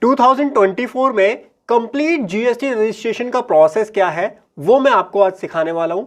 2024 में complete GST registration का process क्या है वो मैं आपको आज सिखाने वाला हूं।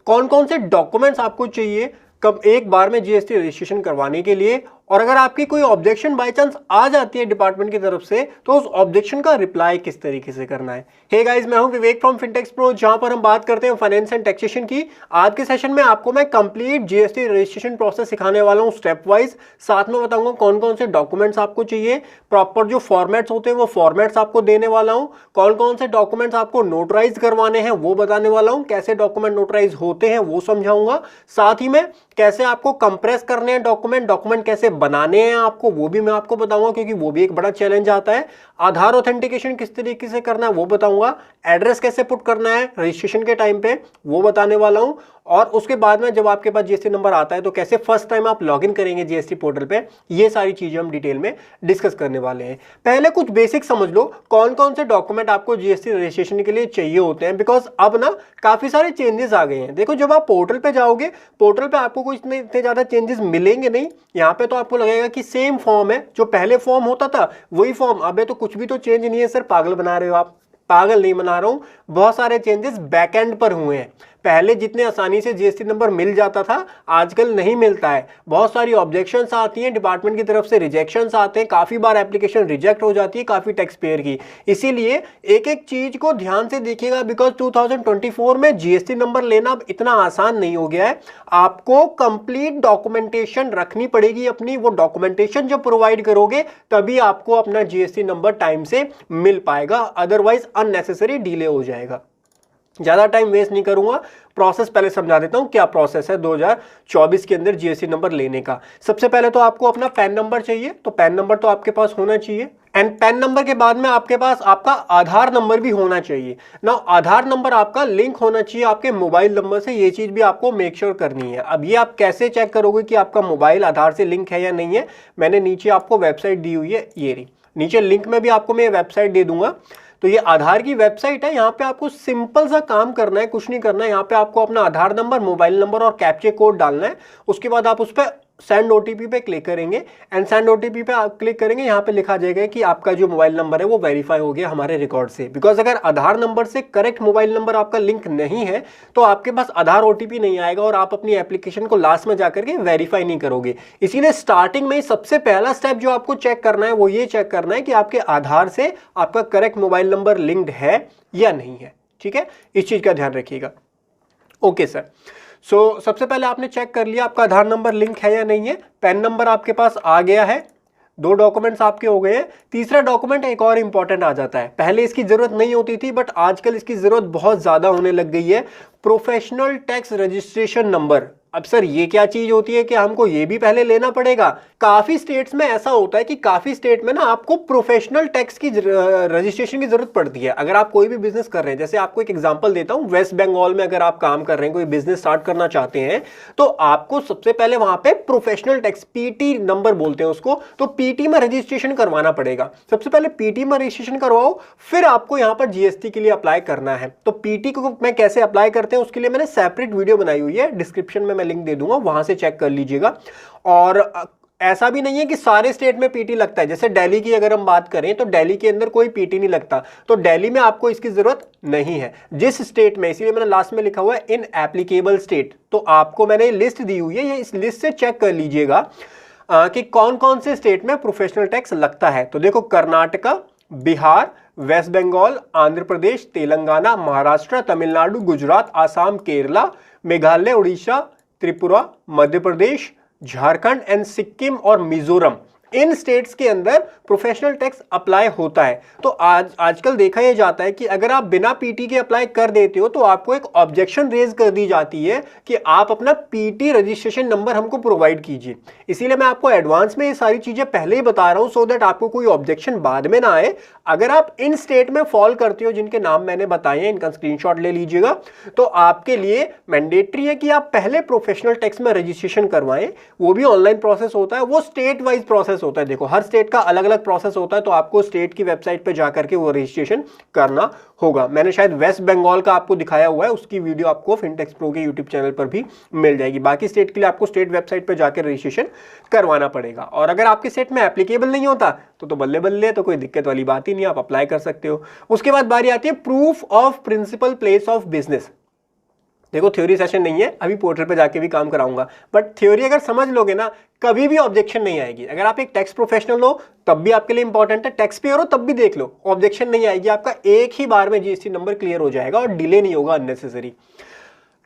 कौन कौन से डॉक्यूमेंट्स आपको चाहिए कब एक बार में जीएसटी रजिस्ट्रेशन करवाने के लिए, और अगर आपकी कोई ऑब्जेक्शन बाय चांस आ जाती है डिपार्टमेंट की तरफ से तो उस ऑब्जेक्शन का रिप्लाई किस तरीके से करना है। हे गाइस, मैं हूं विवेक फ्रॉम फिनटेक्स प्रो, जहां पर हम बात करते हैं फाइनेंस एंड टैक्सेशन की। आज के सेशन में आपको मैं कंप्लीट जीएसटी रजिस्ट्रेशन प्रोसेस सिखाने वाला हूं स्टेप वाइज। साथ में बताऊंगा कौन कौन से डॉक्यूमेंट्स आपको चाहिए, प्रॉपर जो फॉर्मेट्स होते हैं वो फॉर्मेट्स आपको देने वाला हूं, कौन कौन से डॉक्यूमेंट्स आपको नोटराइज करवाने हैं वो बताने वाला हूं, कैसे डॉक्यूमेंट नोटराइज होते हैं वो समझाऊंगा। साथ ही में कैसे आपको कंप्रेस करने हैं डॉक्यूमेंट कैसे बनाने हैं आपको वो भी मैं आपको बताऊंगा, क्योंकि वो भी एक बड़ा चैलेंज आता है। आधार ऑथेंटिकेशन किस तरीके से करना है वो बताऊंगा, एड्रेस कैसे पुट करना है रजिस्ट्रेशन के टाइम पे वो बताने वाला हूं, और उसके बाद में जब आपके पास जीएसटी नंबर आता है तो कैसे फर्स्ट टाइम आप लॉगिन करेंगे जीएसटी पोर्टल पे, ये सारी चीजें हम डिटेल में डिस्कस करने वाले हैं। पहले कुछ बेसिक समझ लो कौन कौन से डॉक्यूमेंट आपको जीएसटी रजिस्ट्रेशन के लिए चाहिए होते हैं, बिकॉज अब ना काफी सारे चेंजेस आ गए हैं। देखो, जब आप पोर्टल पे जाओगे, पोर्टल पे आपको कोई इतने ज्यादा चेंजेस मिलेंगे नहीं। यहाँ पे तो आपको लगेगा कि सेम फॉर्म है, जो पहले फॉर्म होता था वही फॉर्म। अब तो कुछ भी तो चेंज नहीं है सर, पागल बना रहे हो आप। पागल नहीं बना रहा हूं, बहुत सारे चेंजेस बैकएंड पर हुए हैं। पहले जितने आसानी से जीएसटी नंबर मिल जाता था आजकल नहीं मिलता है। बहुत सारी ऑब्जेक्शंस आती हैं डिपार्टमेंट की तरफ से, रिजेक्शंस आते हैं, काफी बार एप्लीकेशन रिजेक्ट हो जाती है काफी टैक्स पेयर की। इसीलिए एक एक चीज को ध्यान से देखिएगा, बिकॉज 2024 में जीएसटी नंबर लेना अब इतना आसान नहीं हो गया है। आपको कंप्लीट डॉक्यूमेंटेशन रखनी पड़ेगी अपनी। वो डॉक्यूमेंटेशन जब प्रोवाइड करोगे तभी आपको अपना जीएसटी नंबर टाइम से मिल पाएगा, अदरवाइज अननेसेसरी डिले हो जाएगा। ज्यादा टाइम वेस्ट नहीं करूंगा, प्रोसेस पहले समझा देता हूं क्या प्रोसेस है 2024 के अंदर जीएसटी नंबर लेने का। सबसे पहले तो आपको अपना पैन नंबर चाहिए, तो पैन नंबर तो आपके पास होना चाहिए। एंड पैन नंबर के बाद में आपके पास आपका आधार नंबर भी होना चाहिए ना। आधार नंबर आपका लिंक होना चाहिए आपके मोबाइल नंबर से, ये चीज भी आपको मेक श्योर करनी है। अब ये आप कैसे चेक करोगे कि आपका मोबाइल आधार से लिंक है या नहीं है, मैंने नीचे आपको वेबसाइट दी हुई है, ये रही। नीचे लिंक में भी आपको मैं वेबसाइट दे दूंगा। तो ये आधार की वेबसाइट है, यहाँ पे आपको सिंपल सा काम करना है, कुछ नहीं करना है। यहाँ पे आपको अपना आधार नंबर, मोबाइल नंबर और कैप्चे कोड डालना है। उसके बाद आप उस पर सेंड ओटीपी पे क्लिक करेंगे, एंड सेंड ओटीपी पे आप क्लिक करेंगे, यहाँ पे लिखा जाएगा कि आपका जो मोबाइल नंबर है वो वेरीफाई हो गया हमारे रिकॉर्ड से। बिकॉज अगर आधार नंबर से करेक्ट मोबाइल नंबर आपका लिंक नहीं है तो आपके पास आधार ओटीपी नहीं आएगा और आप अपनी एप्लीकेशन को लास्ट में जाकर के वेरीफाई नहीं करोगे। इसीलिए स्टार्टिंग में सबसे पहला स्टेप जो आपको चेक करना है वो ये चेक करना है कि आपके आधार से आपका करेक्ट मोबाइल नंबर लिंक्ड है या नहीं है। ठीक है, इस चीज का ध्यान रखिएगा। ओके सर, सबसे पहले आपने चेक कर लिया आपका आधार नंबर लिंक है या नहीं है। पैन नंबर आपके पास आ गया है, दो डॉक्यूमेंट्स आपके हो गए हैं। तीसरा डॉक्यूमेंट एक और इंपॉर्टेंट आ जाता है, पहले इसकी जरूरत नहीं होती थी बट आजकल इसकी जरूरत बहुत ज्यादा होने लग गई है, प्रोफेशनल टैक्स रजिस्ट्रेशन नंबर। अब सर ये क्या चीज होती है कि हमको ये भी पहले लेना पड़ेगा? काफी स्टेट्स में ऐसा होता है कि काफी स्टेट में ना आपको प्रोफेशनल टैक्स की रजिस्ट्रेशन की जरूरत पड़ती है। अगर आप कोई भी बिजनेस कर रहे हैं, जैसे आपको एक एग्जांपल देता हूं, वेस्ट बंगाल में अगर आप काम कर रहे हैं, कोई बिजनेस स्टार्ट करना चाहते हैं, तो आपको सबसे पहले वहां पे प्रोफेशनल टैक्स, पीटी नंबर बोलते हैं उसको, तो पीटी में रजिस्ट्रेशन करवाना पड़ेगा। सबसे पहले पीटी में रजिस्ट्रेशन करवाओ, फिर आपको यहां पर जीएसटी के लिए अप्लाई करना है। तो पीटी को मैं कैसे अप्लाई करते हैं उसके लिए मैंने सेपरेट वीडियो बनाई हुई है, डिस्क्रिप्शन में मैं लिंक दे दूंगा, वहां से चेक कर लीजिएगा। और ऐसा भी नहीं है कि सारे स्टेट में पीटी लगता है। जैसे दिल्ली की अगर हम बात करें तो दिल्ली के अंदर कोई पीटी नहीं लगता, तो दिल्ली में आपको इसकी जरूरत नहीं है। जिस स्टेट में, इसीलिए मैंने लास्ट में लिखा हुआ है इन एप्लीकेबल स्टेट, तो आपको मैंने लिस्ट दी हुई है, ये इस लिस्ट से चेक कर लीजिएगा कि कौन कौन से स्टेट में प्रोफेशनल टैक्स लगता है। तो देखो, कर्नाटका, बिहार, वेस्ट बंगाल, आंध्र प्रदेश, तेलंगाना, महाराष्ट्र, तमिलनाडु, गुजरात, आसाम, केरला, मेघालय, उड़ीसा, त्रिपुरा, मध्य प्रदेश, झारखंड एंड सिक्किम और मिजोरम, इन स्टेट्स के अंदर प्रोफेशनल टैक्स अप्लाई होता है। तो आजकल देखा यह जाता है कि अगर आप बिना पीटी के अप्लाई कर देते हो तो आपको एक ऑब्जेक्शन रेज कर दी जाती है कि आप अपना पीटी रजिस्ट्रेशन नंबर हमको प्रोवाइड कीजिए। इसीलिए मैं आपको एडवांस में ये सारी चीजें पहले ही बता रहा हूं, सो दैट आपको कोई ऑब्जेक्शन बाद में ना आए। अगर आप इन स्टेट में फॉल करते हो जिनके नाम मैंने बताए हैं, इनका स्क्रीनशॉट ले लीजिएगा, तो आपके लिए मैंडेटरी है कि आप पहले प्रोफेशनल टैक्स में रजिस्ट्रेशन करवाएं। वो भी ऑनलाइन प्रोसेस होता है, वो स्टेट वाइज प्रोसेस प्रोसेस होता है, देखो हर स्टेट का अलग अलग प्रोसेस होता है, तो आपको स्टेट की वेबसाइट पे जाकर के वो रजिस्ट्रेशन करना होगा। मैंने शायद वेस्ट बंगाल का आपको दिखाया हुआ है, उसकी वीडियो आपको फिनटेक्स प्रो के यूट्यूब चैनल पर भी मिल जाएगी। बाकी स्टेट के लिए आपको स्टेट वेबसाइट पर जाकर रजिस्ट्रेशन करवाना पड़ेगा। और अगर आपके स्टेट में एप्लीकेबल नहीं होता तो बल्ले बल्ले, तो कोई दिक्कत वाली बात ही नहीं, आप अप्लाई कर सकते हो। उसके बाद बारी आती है proof of principal place of business. देखो थ्योरी सेशन नहीं है, अभी पोर्टल पे जाके भी काम कराऊंगा, बट थ्योरी अगर समझ लोगे ना कभी भी ऑब्जेक्शन नहीं आएगी। अगर आप एक टैक्स प्रोफेशनल हो तब भी आपके लिए इंपॉर्टेंट है, टैक्स पेयर हो तब भी देख लो, ऑब्जेक्शन नहीं आएगी, आपका एक ही बार में जीएसटी नंबर क्लियर हो जाएगा और डिले नहीं होगा अननेसेसरी।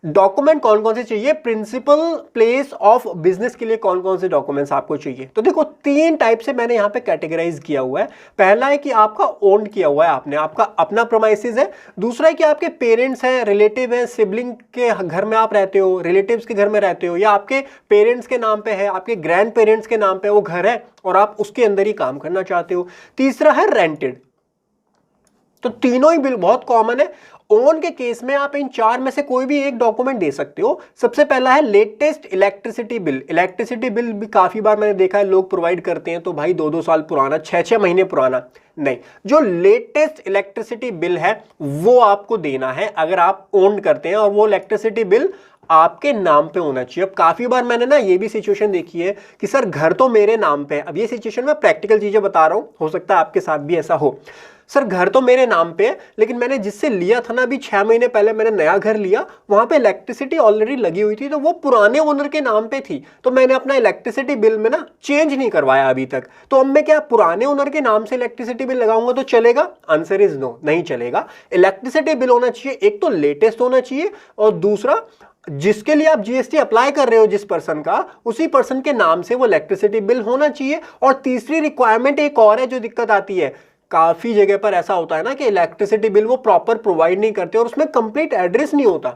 डॉक्यूमेंट कौन कौन से चाहिए, प्रिंसिपल प्लेस ऑफ बिजनेस के लिए कौन कौन से डॉक्यूमेंट्स आपको चाहिए, तो देखो 3 टाइप से मैंने यहां पे कैटेगराइज किया हुआ है। पहला है कि आपका ओन्ड किया हुआ है आपने, आपका अपना प्रोमाइसिस है। दूसरा है कि आपके पेरेंट्स हैं, रिलेटिव हैं, सिबलिंग के घर में आप रहते हो, रिलेटिव्स के घर में रहते हो, या आपके पेरेंट्स के नाम पे है, आपके ग्रैंड पेरेंट्स के नाम पे वो घर है और आप उसके अंदर ही काम करना चाहते हो। तीसरा है रेंटेड। तो तीनों ही बिल बहुत कॉमन है। ओन के केस में आप इन 4 में से कोई भी एक डॉक्यूमेंट दे सकते हो। सबसे पहला है latest electricity bill. Electricity bill भी काफी बार मैंने देखा है लोग प्रोवाइड करते हैं, तो भाई 2-2 साल पुराना, 6-6 महीने पुराना नहीं, जो लेटेस्ट इलेक्ट्रिसिटी बिल है वो आपको देना है अगर आप ओन करते हैं, और वो इलेक्ट्रिसिटी बिल आपके नाम पे होना चाहिए। अब काफी बार मैंने ना ये भी सिचुएशन देखी है कि सर घर तो मेरे नाम पे है। अब ये सिचुएशन में प्रैक्टिकल चीजें बता रहा हूं, हो सकता है आपके साथ भी ऐसा हो। सर घर तो मेरे नाम पे है, लेकिन मैंने जिससे लिया था ना अभी 6 महीने पहले मैंने नया घर लिया, वहां पे इलेक्ट्रिसिटी ऑलरेडी लगी हुई थी, तो वो पुराने ओनर के नाम पे थी, तो मैंने अपना इलेक्ट्रिसिटी बिल में ना चेंज नहीं करवाया अभी तक। तो अब मैं क्या पुराने ओनर के नाम से इलेक्ट्रिसिटी बिल लगाऊंगा तो चलेगा? आंसर इज नो, नहीं चलेगा। इलेक्ट्रिसिटी बिल होना चाहिए, एक तो लेटेस्ट होना चाहिए, और दूसरा जिसके लिए आप जीएसटी अप्लाई कर रहे हो जिस पर्सन का, उसी पर्सन के नाम से वो इलेक्ट्रिसिटी बिल होना चाहिए। और तीसरी रिक्वायरमेंट एक और है जो दिक्कत आती है, काफी जगह पर ऐसा होता है ना कि इलेक्ट्रिसिटी बिल वो प्रॉपर प्रोवाइड नहीं करते और उसमें कंप्लीट एड्रेस नहीं होता।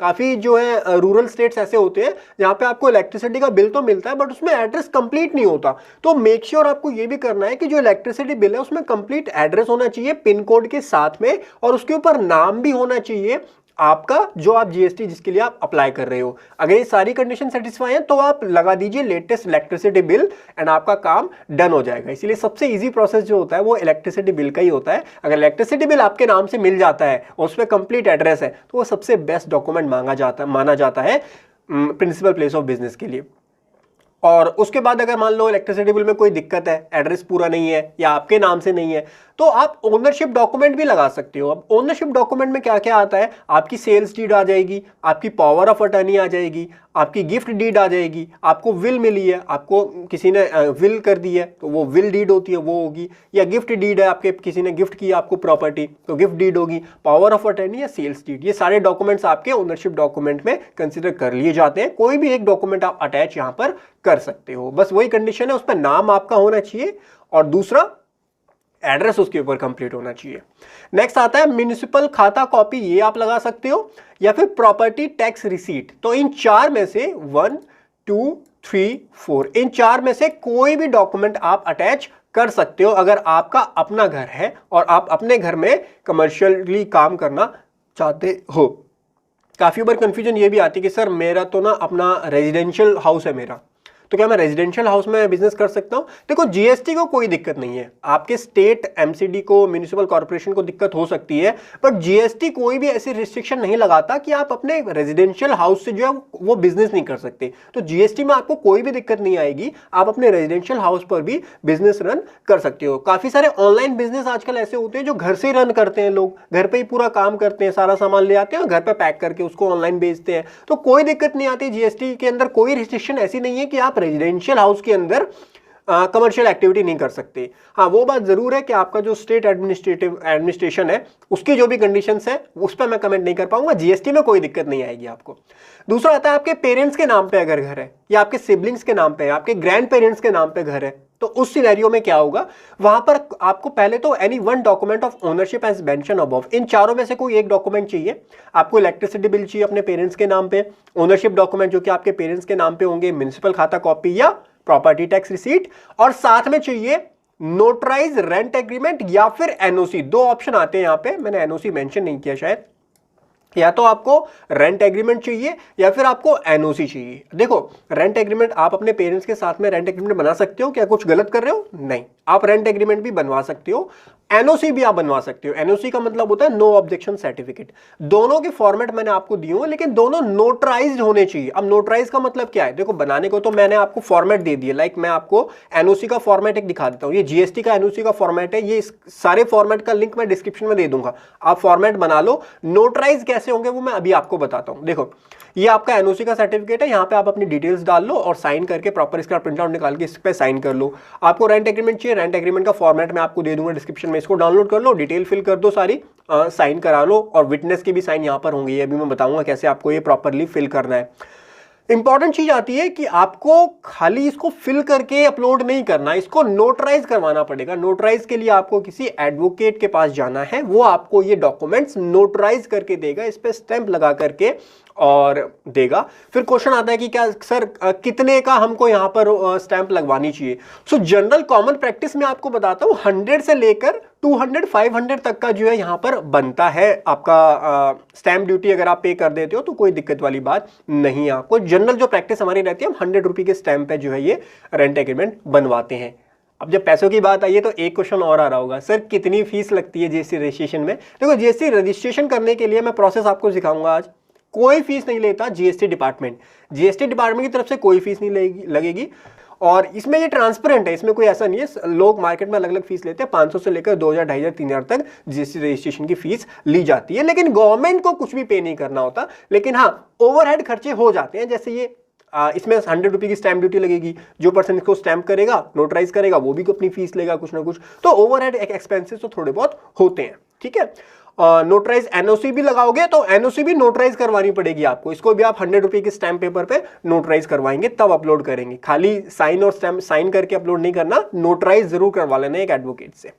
काफी जो है रूरल स्टेट्स ऐसे होते हैं जहां पे आपको इलेक्ट्रिसिटी का बिल तो मिलता है बट उसमें एड्रेस कंप्लीट नहीं होता। तो मेक श्योर आपको ये भी करना है कि जो इलेक्ट्रिसिटी बिल है उसमें कंप्लीट एड्रेस होना चाहिए पिन कोड के साथ में, और उसके ऊपर नाम भी होना चाहिए आपका जो आप जीएसटी जिसके लिए आप अप्लाई कर रहे हो। अगर ये सारी कंडीशन सेटिस्फाई है तो आप लगा दीजिए लेटेस्ट इलेक्ट्रिसिटी बिल एंड आपका काम डन हो जाएगा। इसीलिए सबसे इजी प्रोसेस जो होता है वो इलेक्ट्रिसिटी बिल का ही होता है। अगर इलेक्ट्रिसिटी बिल आपके नाम से मिल जाता है और उसमें कंप्लीट एड्रेस है तो वो सबसे बेस्ट डॉक्यूमेंट माना जाता है प्रिंसिपल प्लेस ऑफ बिजनेस के लिए। और उसके बाद अगर मान लो इलेक्ट्रिसिटी बिल में कोई दिक्कत है, एड्रेस पूरा नहीं है या आपके नाम से नहीं है, तो आप ओनरशिप डॉक्यूमेंट भी लगा सकते हो। अब ओनरशिप डॉक्यूमेंट में क्या क्या आता है, आपकी सेल्स डीड आ जाएगी, आपकी पावर ऑफ अटर्नी आ जाएगी, आपकी गिफ्ट डीड आ जाएगी, आपको विल मिली है, आपको किसी ने विल कर दी है तो वो विल डीड होती है वो होगी, या गिफ्ट डीड है, आपके किसी ने गिफ्ट किया आपको प्रॉपर्टी तो गिफ्ट डीड होगी, पावर ऑफ अटर्नी या सेल्स डीड, ये सारे डॉक्यूमेंट्स आपके ओनरशिप डॉक्यूमेंट में कंसिडर कर लिए जाते हैं। कोई भी एक डॉक्यूमेंट आप अटैच यहां पर कर सकते हो, बस वही कंडीशन है उसमें नाम आपका होना चाहिए और दूसरा एड्रेस उसके ऊपर कंप्लीट होना चाहिए। नेक्स्ट आता है म्युनिसिपल खाता कॉपी, ये आप लगा सकते हो, या फिर प्रॉपर्टी टैक्स रिसीट। तो इन 4 में से 1, 2, 3, 4 इन 4 में से कोई भी डॉक्यूमेंट आप अटैच कर सकते हो अगर आपका अपना घर है और आप अपने घर में कमर्शियली काम करना चाहते हो। काफी बार कंफ्यूजन ये भी आती है कि सर मेरा तो ना अपना रेजिडेंशियल हाउस है मेरा, तो क्या मैं रेजिडेंशियल हाउस में बिजनेस कर सकता हूं? देखो जीएसटी को कोई दिक्कत नहीं है, आपके स्टेट एमसीडी को म्युनिसिपल कॉर्पोरेशन को दिक्कत हो सकती है, बट जीएसटी कोई भी ऐसी रिस्ट्रिक्शन नहीं लगाता कि आप अपने रेजिडेंशियल हाउस से जो है वो बिजनेस नहीं कर सकते। तो जीएसटी में आपको कोई भी दिक्कत नहीं आएगी, आप अपने रेजिडेंशियल हाउस पर भी बिजनेस रन कर सकते हो। काफी सारे ऑनलाइन बिजनेस आजकल ऐसे होते हैं जो घर से रन करते हैं, लोग घर पे ही पूरा काम करते हैं, सारा सामान ले आते हैं और घर पे पैक करके उसको ऑनलाइन बेचते हैं, तो कोई दिक्कत नहीं आती। जीएसटी के अंदर कोई रिस्ट्रिक्शन ऐसी नहीं है कि आप रेजिडेंशियल हाउस के अंदर कमर्शियल एक्टिविटी नहीं कर सकते। हाँ वो बात जरूर है कि आपका जो स्टेट एडमिनिस्ट्रेशन है उसकी जो भी कंडीशंस है उस पर मैं कमेंट नहीं कर पाऊंगा। जीएसटी में कोई दिक्कत नहीं आएगी आपको। दूसरा आता है आपके पेरेंट्स के नाम पे अगर घर है, या आपके सिबलिंग्स के नाम पे, आपके ग्रैंड पेरेंट्स के नाम पे घर है, तो उस सिनेरियो में क्या होगा, वहां पर आपको पहले तो any one document of ownership as mention above, इन चारों में से कोई एक डॉक्यूमेंट चाहिए। आपको इलेक्ट्रिसिटी बिल चाहिए अपने पेरेंट्स के नाम पे, ओनरशिप डॉक्यूमेंट जो कि आपके पेरेंट्स के नाम पे होंगे, म्युनिसिपल खाता कॉपी या प्रॉपर्टी टैक्स रिसीट, और साथ में चाहिए नोटराइज रेंट एग्रीमेंट या फिर एनओसी। 2 ऑप्शन आते हैं यहां पे, मैंने एनओसी मेंशन नहीं किया शायद, या तो आपको रेंट एग्रीमेंट चाहिए या फिर आपको एनओसी चाहिए। देखो, रेंट एग्रीमेंट आप अपने पेरेंट्स के साथ में रेंट एग्रीमेंट बना सकते हो, क्या कुछ गलत कर रहे हो? नहीं, आप रेंट एग्रीमेंट भी बनवा सकते हो, एनओसी भी आप बनवा सकते हो। एनओसी का मतलब होता है नो ऑब्जेक्शन सर्टिफिकेट। दोनों के फॉर्मेट मैंने आपको दिए हुए, लेकिन दोनों नोटराइज्ड होने चाहिए। अब नोटराइज का मतलब क्या है? देखो, बनाने को तो मैंने आपको फॉर्मेट दे दिया, लाइक मैं आपको एनओसी का फॉर्मेट एक दिखा देता हूं। ये जीएसटी का एनओसी का फॉर्मेट है, ये सारे फॉर्मेट का लिंक मैं डिस्क्रिप्शन में दे दूंगा, आप फॉर्मेट बना लो। नोटराइज कैसे होंगे वो मैं अभी आपको बताता हूं। देखो, ये आपका एनओसी का सर्टिफिकेट है, यहाँ पे आप अपनी डिटेल्स डाल लो और साइन करके प्रॉपर इसका प्रिंट आउट निकाल के इस पे साइन कर लो। आपको रेंट एग्रीमेंट चाहिए, रेंट एग्रीमेंट का फॉर्मेट मैं आपको दे दूंगा डिस्क्रिप्शन में, इसको डाउनलोड कर लो, डिटेल फिल कर दो सारी, साइन करा लो, और विटनेस के भी साइन यहाँ पर होंगे। ये अभी मैं बताऊंगा कैसे आपको ये प्रॉपरली फिल करना है। इंपॉर्टेंट चीज आती है कि आपको खाली इसको फिल करके अपलोड नहीं करना, इसको नोटराइज करवाना पड़ेगा। नोटराइज के लिए आपको किसी एडवोकेट के पास जाना है, वो आपको ये डॉक्यूमेंट्स नोटराइज करके देगा, इस पे स्टैंप लगा करके और देगा। फिर क्वेश्चन आता है कि क्या सर कितने का हमको यहाँ पर स्टैंप लगवानी चाहिए? सो जनरल कॉमन प्रैक्टिस में आपको बताता हूँ 100 से लेकर 200 500 तक का जो है यहाँ पर बनता है आपका स्टैंप ड्यूटी। अगर आप पे कर देते हो तो कोई दिक्कत वाली बात नहीं है। आपको जनरल जो प्रैक्टिस हमारी रहती है, हम 100 रुपये के स्टैंप पे जो है ये रेंट एग्रीमेंट बनवाते हैं। अब जब पैसों की बात आई है तो एक क्वेश्चन और आ रहा होगा, सर कितनी फीस लगती है जीएसटी रजिस्ट्रेशन में? देखो, जीएसटी रजिस्ट्रेशन करने के लिए मैं प्रोसेस आपको सिखाऊंगा आज। कोई फीस नहीं लेता जीएसटी डिपार्टमेंट। जीएसटी डिपार्टमेंट की तरफ से कोई फीस नहीं लगेगी, और इसमें ये ट्रांसपेरेंट है, इसमें कोई ऐसा नहीं है। लोग मार्केट में अलग अलग फीस लेते हैं, 500 से लेकर 2000 2500 3000 तक जीएसटी रजिस्ट्रेशन की फीस ली जाती है, लेकिन गवर्नमेंट को कुछ भी पे नहीं करना होता। लेकिन हाँ, ओवरहेड खर्चे हो जाते हैं, जैसे ये इसमें 100 रुपये की स्टैंप ड्यूटी लगेगी, जो पर्सन इसको स्टैंप करेगा, नोटराइज करेगा, वो भी अपनी फीस लेगा कुछ ना कुछ, तो ओवरहेड एक्सपेंसेस तो थोड़े बहुत होते हैं। ठीक है, नोटराइज एनओसी भी लगाओगे तो एनओसी भी नोटराइज करवानी पड़ेगी आपको, इसको भी आप 100 रुपये के स्टैम्प पेपर पे नोटराइज करवाएंगे तब अपलोड करेंगे। खाली साइन और स्टैम्प साइन करके अपलोड नहीं करना, नोटराइज जरूर करवा लेना एक एडवोकेट से।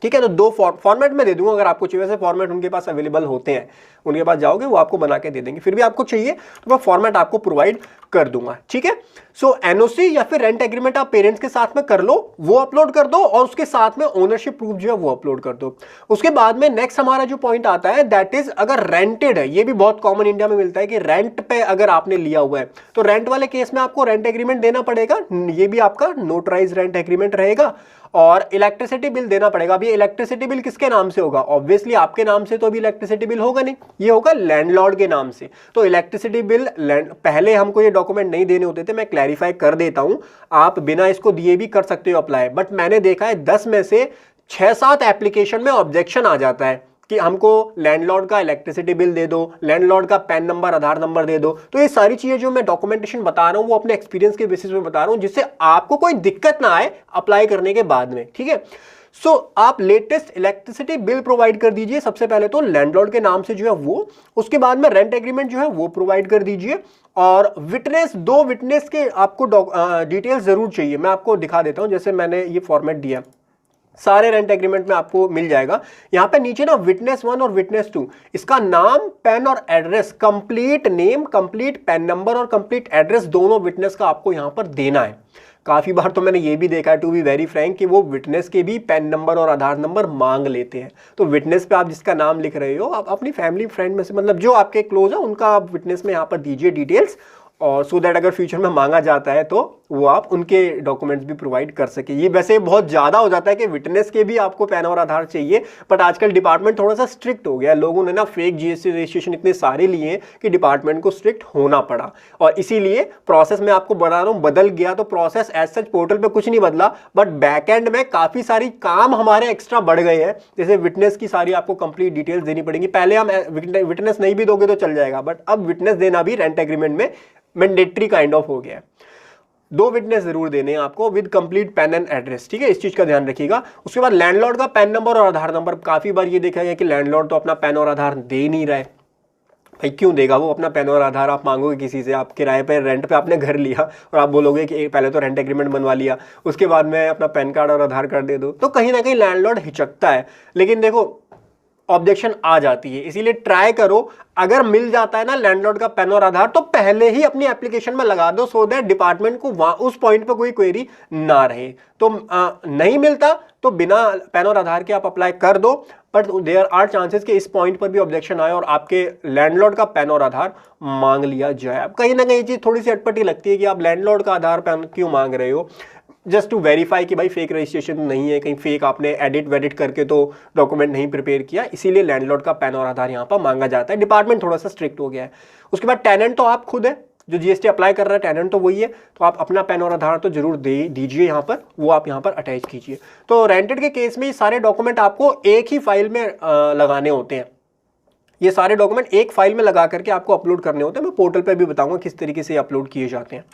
ठीक है, तो दो फॉर्मेट में दे दूंगा, अगर आपको चाहिए। वैसे फॉर्मेट उनके पास अवेलेबल होते हैं, उनके पास जाओगे वो आपको बना के दे देंगे। फिर भी आपको चाहिए तो मैं फॉर्मेट आपको प्रोवाइड कर दूंगा। ठीक है, सो एनओसी या फिर रेंट एग्रीमेंट आप पेरेंट्स के साथ में कर लो, वो अपलोड कर दो, और उसके साथ में ओनरशिप प्रूफ जो है वो अपलोड कर दो। उसके बाद में नेक्स्ट हमारा जो पॉइंट आता है, दैट इज अगर रेंटेड है। ये भी बहुत कॉमन इंडिया में मिलता है कि रेंट पे अगर आपने लिया हुआ है, तो रेंट वाले केस में आपको रेंट एग्रीमेंट देना पड़ेगा। ये भी आपका नोटराइज रेंट एग्रीमेंट रहेगा, और इलेक्ट्रिसिटी बिल देना पड़ेगा। अभी इलेक्ट्रिसिटी बिल किसके नाम से होगा? ऑब्वियसली आपके नाम से तो अभी इलेक्ट्रिसिटी बिल होगा नहीं, ये होगा लैंडलॉर्ड के नाम से। तो इलेक्ट्रिसिटी बिल पहले हमको ये डॉक्यूमेंट नहीं देने होते थे, मैं क्लैरिफाई कर देता हूं, आप बिना इसको दिए भी कर सकते हो अप्लाई। बट मैंने देखा है 10 में से 6-7 एप्लीकेशन में ऑब्जेक्शन आ जाता है कि हमको लैंडलॉर्ड का इलेक्ट्रिसिटी बिल दे दो, लैंडलॉर्ड का पैन नंबर, आधार नंबर दे दो। तो ये सारी चीजें जो मैं डॉक्यूमेंटेशन बता रहा हूं वो अपने एक्सपीरियंस के बेसिस पे बता रहा हूं, जिससे आपको कोई दिक्कत ना आए अप्लाई करने के बाद में। ठीक है, सो आप लेटेस्ट इलेक्ट्रिसिटी बिल प्रोवाइड कर दीजिए सबसे पहले तो लैंडलॉर्ड के नाम से जो है वो। उसके बाद में रेंट एग्रीमेंट जो है वो प्रोवाइड कर दीजिए, और विटनेस, 2 विटनेस के आपको डिटेल्स जरूर चाहिए। मैं आपको दिखा देता हूं, जैसे मैंने ये फॉर्मेट दिया, सारे रेंट एग्रीमेंट में आपको मिल जाएगा। यहां पे नीचे ना विटनेस 1 और विटनेस 2, इसका नाम, पेन और address, complete name, complete PAN number और कंप्लीट एड्रेस, दोनों विटनेस का आपको यहां पर देना है। काफी बार तो मैंने ये भी देखा है, टू बी वेरी फ्रैंक, कि वो विटनेस के भी पेन नंबर और आधार नंबर मांग लेते हैं। तो विटनेस पे आप जिसका नाम लिख रहे हो, आप अपनी फैमिली फ्रेंड में से, मतलब जो आपके क्लोज है, उनका आप विटनेस में यहाँ पर दीजिए डिटेल्स, और सो दैट अगर फ्यूचर में मांगा जाता है तो वो आप उनके डॉक्यूमेंट्स भी प्रोवाइड कर सके। ये वैसे बहुत ज़्यादा हो जाता है कि विटनेस के भी आपको पैन और आधार चाहिए, बट आजकल डिपार्टमेंट थोड़ा सा स्ट्रिक्ट हो गया है। लोगों ने ना फेक जीएसटी रजिस्ट्रेशन इतने सारे लिए हैं कि डिपार्टमेंट को स्ट्रिक्ट होना पड़ा, और इसीलिए प्रोसेस में आपको बता रहा हूँ बदल गया। तो प्रोसेस एज सच पोर्टल पर कुछ नहीं बदला, बट बैक एंड में काफ़ी सारी काम हमारे एक्स्ट्रा बढ़ गए हैं। जैसे विटनेस की सारी आपको कंप्लीट डिटेल्स देनी पड़ेंगी। पहले हम विटनेस नहीं भी दोगे तो चल जाएगा, बट अब विटनेस देना भी रेंट एग्रीमेंट में मैंडेटरी काइंड ऑफ हो गया है। 2 विटनेस जरूर देने हैं आपको with complete pan and address. ठीक है, इस चीज का ध्यान रखिएगा। उसके बाद लैंडलॉर्ड का पैन नंबर और आधार नंबर। काफी बार ये देखा गया कि लैंडलॉर्ड तो अपना पैन और आधार दे नहीं रहा है। भाई क्यों देगा वो अपना पैन और आधार? आप मांगोगे किसी से, आप किराए पे, रेंट पे आपने घर लिया, और आप बोलोगे कि पहले तो रेंट एग्रीमेंट बनवा लिया, उसके बाद में अपना पैन कार्ड और आधार कार्ड दे दो, तो कहीं ना कहीं लैंडलॉर्ड हिचकता है। लेकिन देखो, ऑब्जेक्शन आ जाती है। इसीलिए ट्राई करो, अगर मिल जाता है ना लैंडलॉर्ड का पैन और आधार तो पहले ही अपनी एप्लीकेशन में लगा दो, सो दैट डिपार्टमेंट को वहां उस पॉइंट पे कोई क्वेरी ना रहे। तो नहीं मिलता तो बिना पैन और आधार के आप अप्लाई कर दो, बट देयर आर चांसेस कि इस पॉइंट पर भी ऑब्जेक्शन आए और आपके लैंडलॉर्ड का पैन और आधार मांग लिया जाए। अब कहीं ना कहीं चीज थोड़ी सी अटपटी लगती है कि आप लैंडलॉर्ड का आधार पैन क्यों मांग रहे हो, जस्ट टू वेरीफाई कि भाई फेक रजिस्ट्रेशन नहीं है, कहीं फेक आपने एडिट वेडिट करके तो डॉक्यूमेंट नहीं प्रिपेयर किया, इसीलिए लैंडलॉर्ड का पैन और आधार यहाँ पर मांगा जाता है। डिपार्टमेंट थोड़ा सा स्ट्रिक्ट हो गया है। उसके बाद टेनेंट तो आप खुद है, जो जीएसटी अप्लाई कर रहा है टेनेंट तो वही है, तो आप अपना पैन और आधार तो जरूर दे दीजिए यहाँ पर, वो आप यहाँ पर अटैच कीजिए। तो रेंटेड के केस में ये सारे डॉक्यूमेंट आपको एक ही फाइल में लगाने होते हैं। ये सारे डॉक्यूमेंट एक फाइल में लगा करके आपको अपलोड करने होते हैं। मैं पोर्टल पे भी बताऊंगा किस तरीके से अपलोड किए जाते हैं।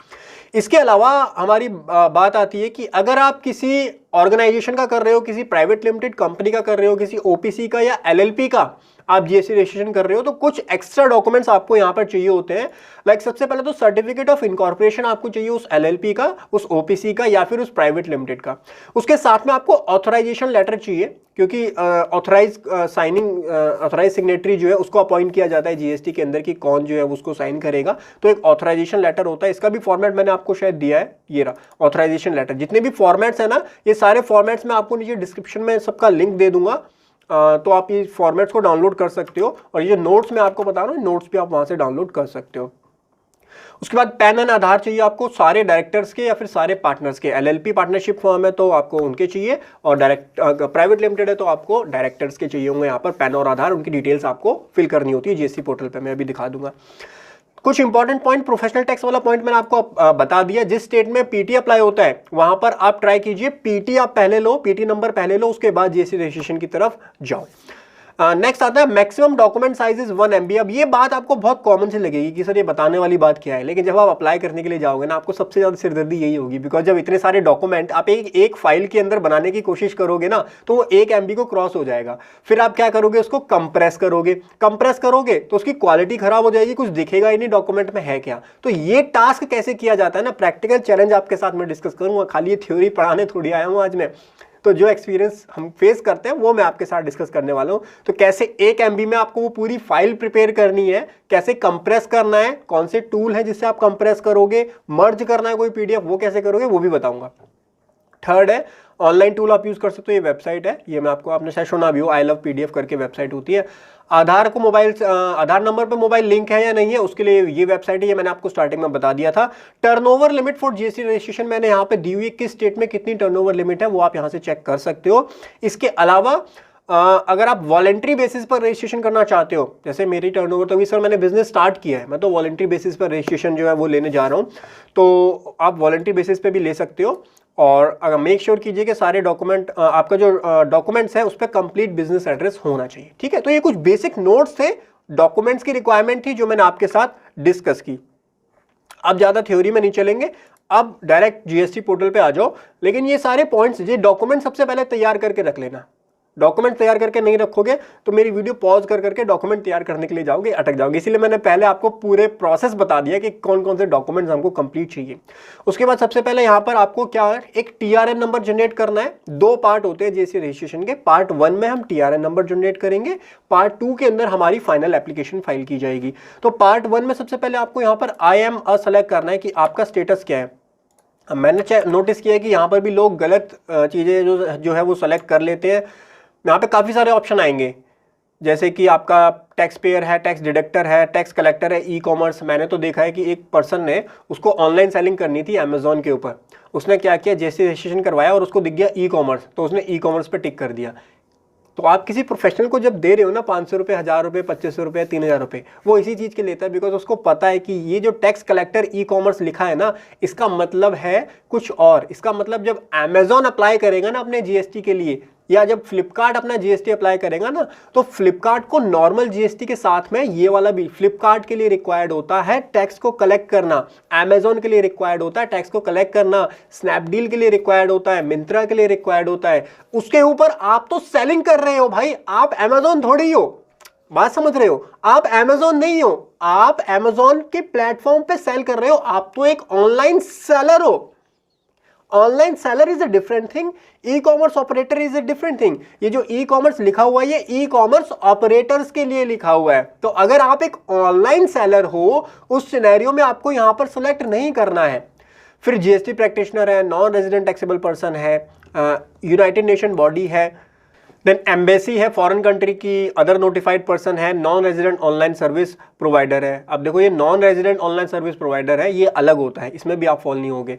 इसके अलावा हमारी बात आती है कि अगर आप किसी ऑर्गेनाइजेशन का कर रहे हो, किसी प्राइवेट लिमिटेड कंपनी का कर रहे हो, किसी ओपीसी का या एलएलपी का आप जीएसटी रजिस्ट्रेशन कर रहे हो, तो कुछ एक्स्ट्रा डॉक्यूमेंट्स आपको यहाँ पर चाहिए होते हैं। लाइक सबसे पहले तो सर्टिफिकेट ऑफ इनकॉर्पोरेशन आपको चाहिए उस एलएलपी का, उस ओपीसी का या फिर उस प्राइवेट लिमिटेड का। उसके साथ में आपको ऑथराइजेशन लेटर चाहिए, क्योंकि ऑथराइज सिग्नेटरी जो है उसको अपॉइंट किया जाता है जीएसटी के अंदर कि कौन जो है उसको साइन करेगा, तो एक ऑथराइजेशन लेटर होता है। इसका भी फॉर्मेट मैंने आपको शायद दिया है, ये रहा ऑथराइजेशन लेटर। जितने भी फॉर्मेट्स है ना, ये सारे फॉर्मेट्स मैं आपको नीचे डिस्क्रिप्शन में सबका लिंक दे दूंगा, तो आप ये फॉर्मेट्स को डाउनलोड कर सकते हो, और ये नोट्स मैं आपको बता रहा हूँ, नोट्स भी आप वहां से डाउनलोड कर सकते हो। उसके बाद पैन एंड आधार चाहिए आपको सारे डायरेक्टर्स के या फिर सारे पार्टनर्स के। एलएलपी पार्टनरशिप फर्म है तो आपको उनके चाहिए, और डायरेक्ट प्राइवेट लिमिटेड है तो आपको डायरेक्टर्स के चाहिए होंगे यहाँ पर पैन और आधार। उनकी डिटेल्स आपको फिल करनी होती है जीएसटी पोर्टल पे, मैं अभी दिखा दूंगा। कुछ इंपॉर्टेंट पॉइंट, प्रोफेशनल टैक्स वाला पॉइंट मैंने आपको बता दिया। जिस स्टेट में पीटी अप्लाई होता है वहां पर आप ट्राई कीजिए पीटी आप पहले लो, पीटी नंबर पहले लो, उसके बाद जीएसटी रजिस्ट्रेशन की तरफ जाओ। नेक्स्ट आता है maximum document size is 1 MB। अब ये बात आपको बहुत कॉमन से लगेगी कि सर ये बताने वाली बात क्या है, लेकिन जब आप अप्लाई करने के लिए जाओगे ना, आपको सबसे ज्यादा सिरदर्दी यही होगी, बिकॉज जब इतने सारे डॉक्यूमेंट आप एक फाइल के अंदर बनाने की कोशिश करोगे ना, तो वो 1 MB को क्रॉस हो जाएगा। फिर आप क्या करोगे, उसको कंप्रेस करोगे तो उसकी क्वालिटी खराब हो जाएगी, कुछ दिखेगा ही नहीं डॉक्यूमेंट में है क्या। तो ये टास्क कैसे किया जाता है ना, प्रैक्टिकल चैलेंज आपके साथ में डिस्कस करूंगा, खाली ये थ्योरी पढ़ाने थोड़ी आया हूं आज मैं। तो जो एक्सपीरियंस हम फेस करते हैं वो मैं आपके साथ डिस्कस करने वाला हूं। तो कैसे 1 MB में आपको वो पूरी फाइल प्रिपेयर करनी है, कैसे कंप्रेस करना है, कौन से टूल है जिससे आप कंप्रेस करोगे, मर्ज करना है कोई पीडीएफ वो कैसे करोगे वो भी बताऊंगा। थर्ड है ऑनलाइन टूल आप यूज कर सकते हो, ये वेबसाइट है, ये मैं आपको, आपने शायद सुना भी हो, आई लव पीडीएफ करके वेबसाइट होती है। आधार को आधार नंबर पे मोबाइल लिंक है या नहीं है, उसके लिए ये वेबसाइट है, ये मैंने आपको स्टार्टिंग में बता दिया था। Turnover limit for GST registration मैंने यहाँ पे दी हुई, किस स्टेट में कितनी टर्नओवर लिमिट है वो आप यहाँ से चेक कर सकते हो। इसके अलावा अगर आप वॉलेंट्री बेसिस पर रजिस्ट्रेशन करना चाहते हो, जैसे मेरी टर्नओवर तो अभी सर मैंने बिजनेस स्टार्ट किया है, मैं तो वॉलेंट्री बेसिस पर रजिस्ट्रेशन जो है वो लेने जा रहा हूँ, तो आप वॉलेंट्री बेसिस पे भी ले सकते हो। और अगर मेक श्योर कीजिए कि सारे डॉक्यूमेंट, आपका जो डॉक्यूमेंट्स है उस पर कंप्लीट बिजनेस एड्रेस होना चाहिए, ठीक है। तो ये कुछ बेसिक नोट्स थे, डॉक्यूमेंट्स की रिक्वायरमेंट थी जो मैंने आपके साथ डिस्कस की। अब ज्यादा थ्योरी में नहीं चलेंगे, अब डायरेक्ट जीएसटी पोर्टल पे आ जाओ। लेकिन ये सारे पॉइंट्स, ये डॉक्यूमेंट सबसे पहले तैयार करके रख लेना। डॉक्यूमेंट तैयार करके नहीं रखोगे तो मेरी वीडियो पॉज कर करके डॉक्यूमेंट तैयार करने के लिए जाओगे, अटक जाओगे। इसीलिए मैंने पहले आपको पूरे प्रोसेस बता दिया कि कौन कौन से डॉक्यूमेंट्स हमको कंप्लीट चाहिए। उसके बाद सबसे पहले यहाँ पर आपको क्या है, एक टीआरएन नंबर जनरेट करना है। 2 पार्ट होते हैं जीएसटी रजिस्ट्रेशन के। पार्ट 1 में हम टीआरएन नंबर जनरेट करेंगे, पार्ट 2 के अंदर हमारी फाइनल एप्लीकेशन फाइल की जाएगी। तो पार्ट 1 में सबसे पहले आपको यहाँ पर आई एम अ सेलेक्ट करना है कि आपका स्टेटस क्या है। मैंने नोटिस किया है कि यहाँ पर भी लोग गलत चीज़ें जो है वो सेलेक्ट कर लेते हैं। यहाँ पे काफ़ी सारे ऑप्शन आएंगे, जैसे कि आपका टैक्स पेयर है, टैक्स डिडक्टर है, टैक्स कलेक्टर है, ई कॉमर्स। मैंने तो देखा है कि एक पर्सन ने, उसको ऑनलाइन सेलिंग करनी थी अमेजोन के ऊपर, उसने क्या किया, जैसे रजिस्ट्रेशन करवाया और उसको दिख गया ई कॉमर्स, तो उसने ई कॉमर्स पे टिक कर दिया। तो आप किसी प्रोफेशनल को जब दे रहे हो ना 500 रुपये, 1000 रुपये, 2500 रुपये, 3000 रुपये, वो इसी चीज़ के लेता है, बिकॉज उसको पता है कि ये जो टैक्स कलेक्टर ई कॉमर्स लिखा है ना, इसका मतलब है कुछ और। इसका मतलब जब अमेजोन अप्लाई करेगा ना अपने जीएसटी के लिए, या जब फ्लिपकार्ट अपना जीएसटी अप्लाई करेगा ना, तो फ्लिपकार्ट को नॉर्मल जीएसटी के साथ में ये वाला भी फ्लिपकार्ट के लिए रिक्वायर्ड होता है टैक्स को कलेक्ट करना, अमेजोन के लिए रिक्वायर्ड होता है टैक्स को कलेक्ट करना, स्नैपडील के लिए रिक्वायर्ड होता है, मिंत्रा के लिए रिक्वायर्ड होता है। उसके ऊपर आप तो सेलिंग कर रहे हो भाई, आप अमेजोन थोड़ी हो, बात समझ रहे हो, आप अमेजोन नहीं हो, आप अमेजोन के प्लेटफॉर्म पे सेल कर रहे हो, आप तो एक ऑनलाइन सेलर हो। Online seller is a different thing, e commerce operator is a different thing. ये जो ई कॉमर्स लिखा हुआ है ये ई कॉमर्स ऑपरेटर्स के लिए लिखा हुआ है। तो अगर आप एक ऑनलाइन सेलर हो उस सिनेरियो में आपको यहां पर सिलेक्ट नहीं करना है। फिर जीएसटी प्रैक्टिशनर है, नॉन रेजिडेंट टैक्सेबल पर्सन है, यूनाइटेड नेशन बॉडी है, देन एम्बेसी है फॉरेन कंट्री की, अदर नोटिफाइड पर्सन है, non resident online service provider है। अब देखो ये non resident online service provider है, ये अलग होता है, इसमें भी आप फॉल नहीं होगे।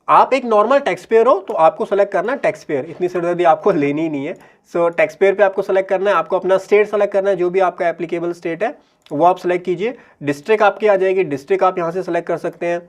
आप एक नॉर्मल टैक्स पेयर हो तो आपको सेलेक्ट करना है टैक्स पेयर, इतनी सिरदर्दी आपको लेनी ही नहीं है। सो टैक्स पेयर पे आपको सेलेक्ट करना है, आपको अपना स्टेट सेलेक्ट करना है, जो भी आपका एप्लीकेबल स्टेट है वो आप सेलेक्ट कीजिए। डिस्ट्रिक्ट आपकी आ जाएगी, डिस्ट्रिक्ट आप यहाँ से सेलेक्ट कर सकते हैं।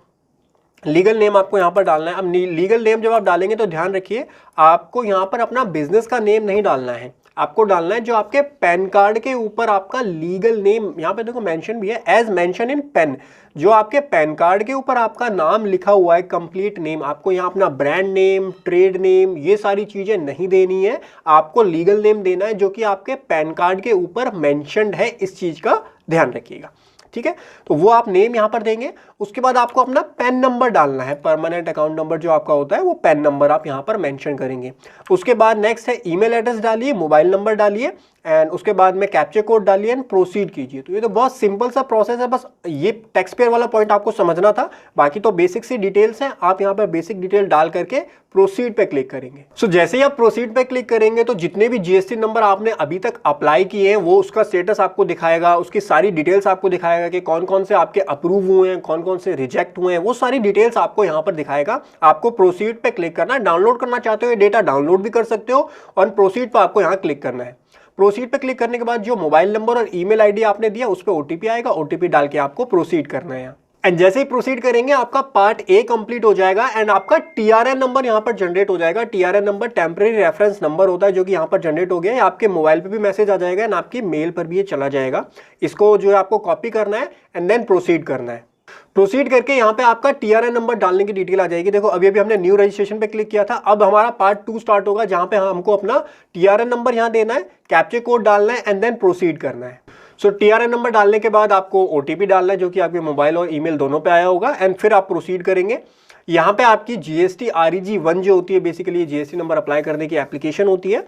लीगल नेम आपको यहाँ पर डालना है। अब लीगल नेम जब आप डालेंगे तो ध्यान रखिए आपको यहाँ पर अपना बिजनेस का नेम नहीं डालना है, आपको डालना है जो आपके पैन कार्ड के ऊपर आपका लीगल नेम, यहाँ पे देखो मेंशन भी है एज मेंशन इन पेन, जो आपके पैन कार्ड के ऊपर आपका नाम लिखा हुआ है कंप्लीट नेम। आपको यहाँ अपना ब्रांड नेम, ट्रेड नेम, ये सारी चीजें नहीं देनी है, आपको लीगल नेम देना है जो कि आपके पैन कार्ड के ऊपर मेंशन्ड है। इस चीज का ध्यान रखिएगा, ठीक है। तो वो आप नेम यहां पर देंगे। उसके बाद आपको अपना पैन नंबर डालना है, परमानेंट अकाउंट नंबर जो आपका होता है वो पैन नंबर आप यहां पर मेंशन करेंगे। उसके बाद नेक्स्ट है ईमेल एड्रेस डालिए, मोबाइल नंबर डालिए एंड उसके बाद में कैप्चा कोड डालिए एंड प्रोसीड कीजिए। तो ये तो बहुत सिंपल सा प्रोसेस है, बस ये टैक्स पेयर वाला पॉइंट आपको समझना था, बाकी तो बेसिक सी डिटेल्स हैं। आप यहाँ पर बेसिक डिटेल डाल करके प्रोसीड पे क्लिक करेंगे। सो जैसे ही आप प्रोसीड पे क्लिक करेंगे तो जितने भी जीएसटी नंबर आपने अभी तक अप्लाई किए हैं वो उसका स्टेटस आपको दिखाएगा, उसकी सारी डिटेल्स आपको दिखाएगा कि कौन कौन से आपके अप्रूव हुए हैं, कौन कौन से रिजेक्ट हुए हैं, वो सारी डिटेल्स आपको यहाँ पर दिखाएगा। आपको प्रोसीड पे क्लिक करना है। डाउनलोड करना चाहते हो ये डेटा डाउनलोड भी कर सकते हो और प्रोसीड पे आपको यहाँ क्लिक करना है। प्रोसीड पे क्लिक करने के बाद जो मोबाइल नंबर और ईमेल आईडी आपने दिया उस पर ओटीपी आएगा, ओटीपी डाल के आपको प्रोसीड करना है। एंड जैसे ही प्रोसीड करेंगे आपका पार्ट ए कंप्लीट हो जाएगा एंड आपका टीआरएन नंबर यहां पर जनरेट हो जाएगा। TRN number temporary reference number होता है जो कि यहां पर जनरेट हो गया है। आपके मोबाइल पे भी मैसेज आ जाएगा एंड आपकी मेल पर भी ये चला जाएगा। इसको जो है आपको कॉपी करना है एंड देन प्रोसीड करना है। प्रोसीड करके यहाँ पे आपका टीआरएन नंबर डालने की डिटेल आ जाएगी। देखो अभी अभी हमने न्यू रजिस्ट्रेशन पे क्लिक किया था, अब हमारा पार्ट 2 स्टार्ट होगा जहां पे हमको अपना टीआरएन नंबर यहाँ देना है, कैप्चा कोड डालना है एंड देन प्रोसीड करना है। सो टीआरएन नंबर डालने के बाद आपको ओटीपी डालना है जो कि आपके मोबाइल और ईमेल दोनों पे आया होगा एंड फिर आप प्रोसीड करेंगे। यहाँ पे आपकी जीएसटी REG 1 जो होती है बेसिकली जीएसटी नंबर अप्लाई करने की एप्लीकेशन होती है,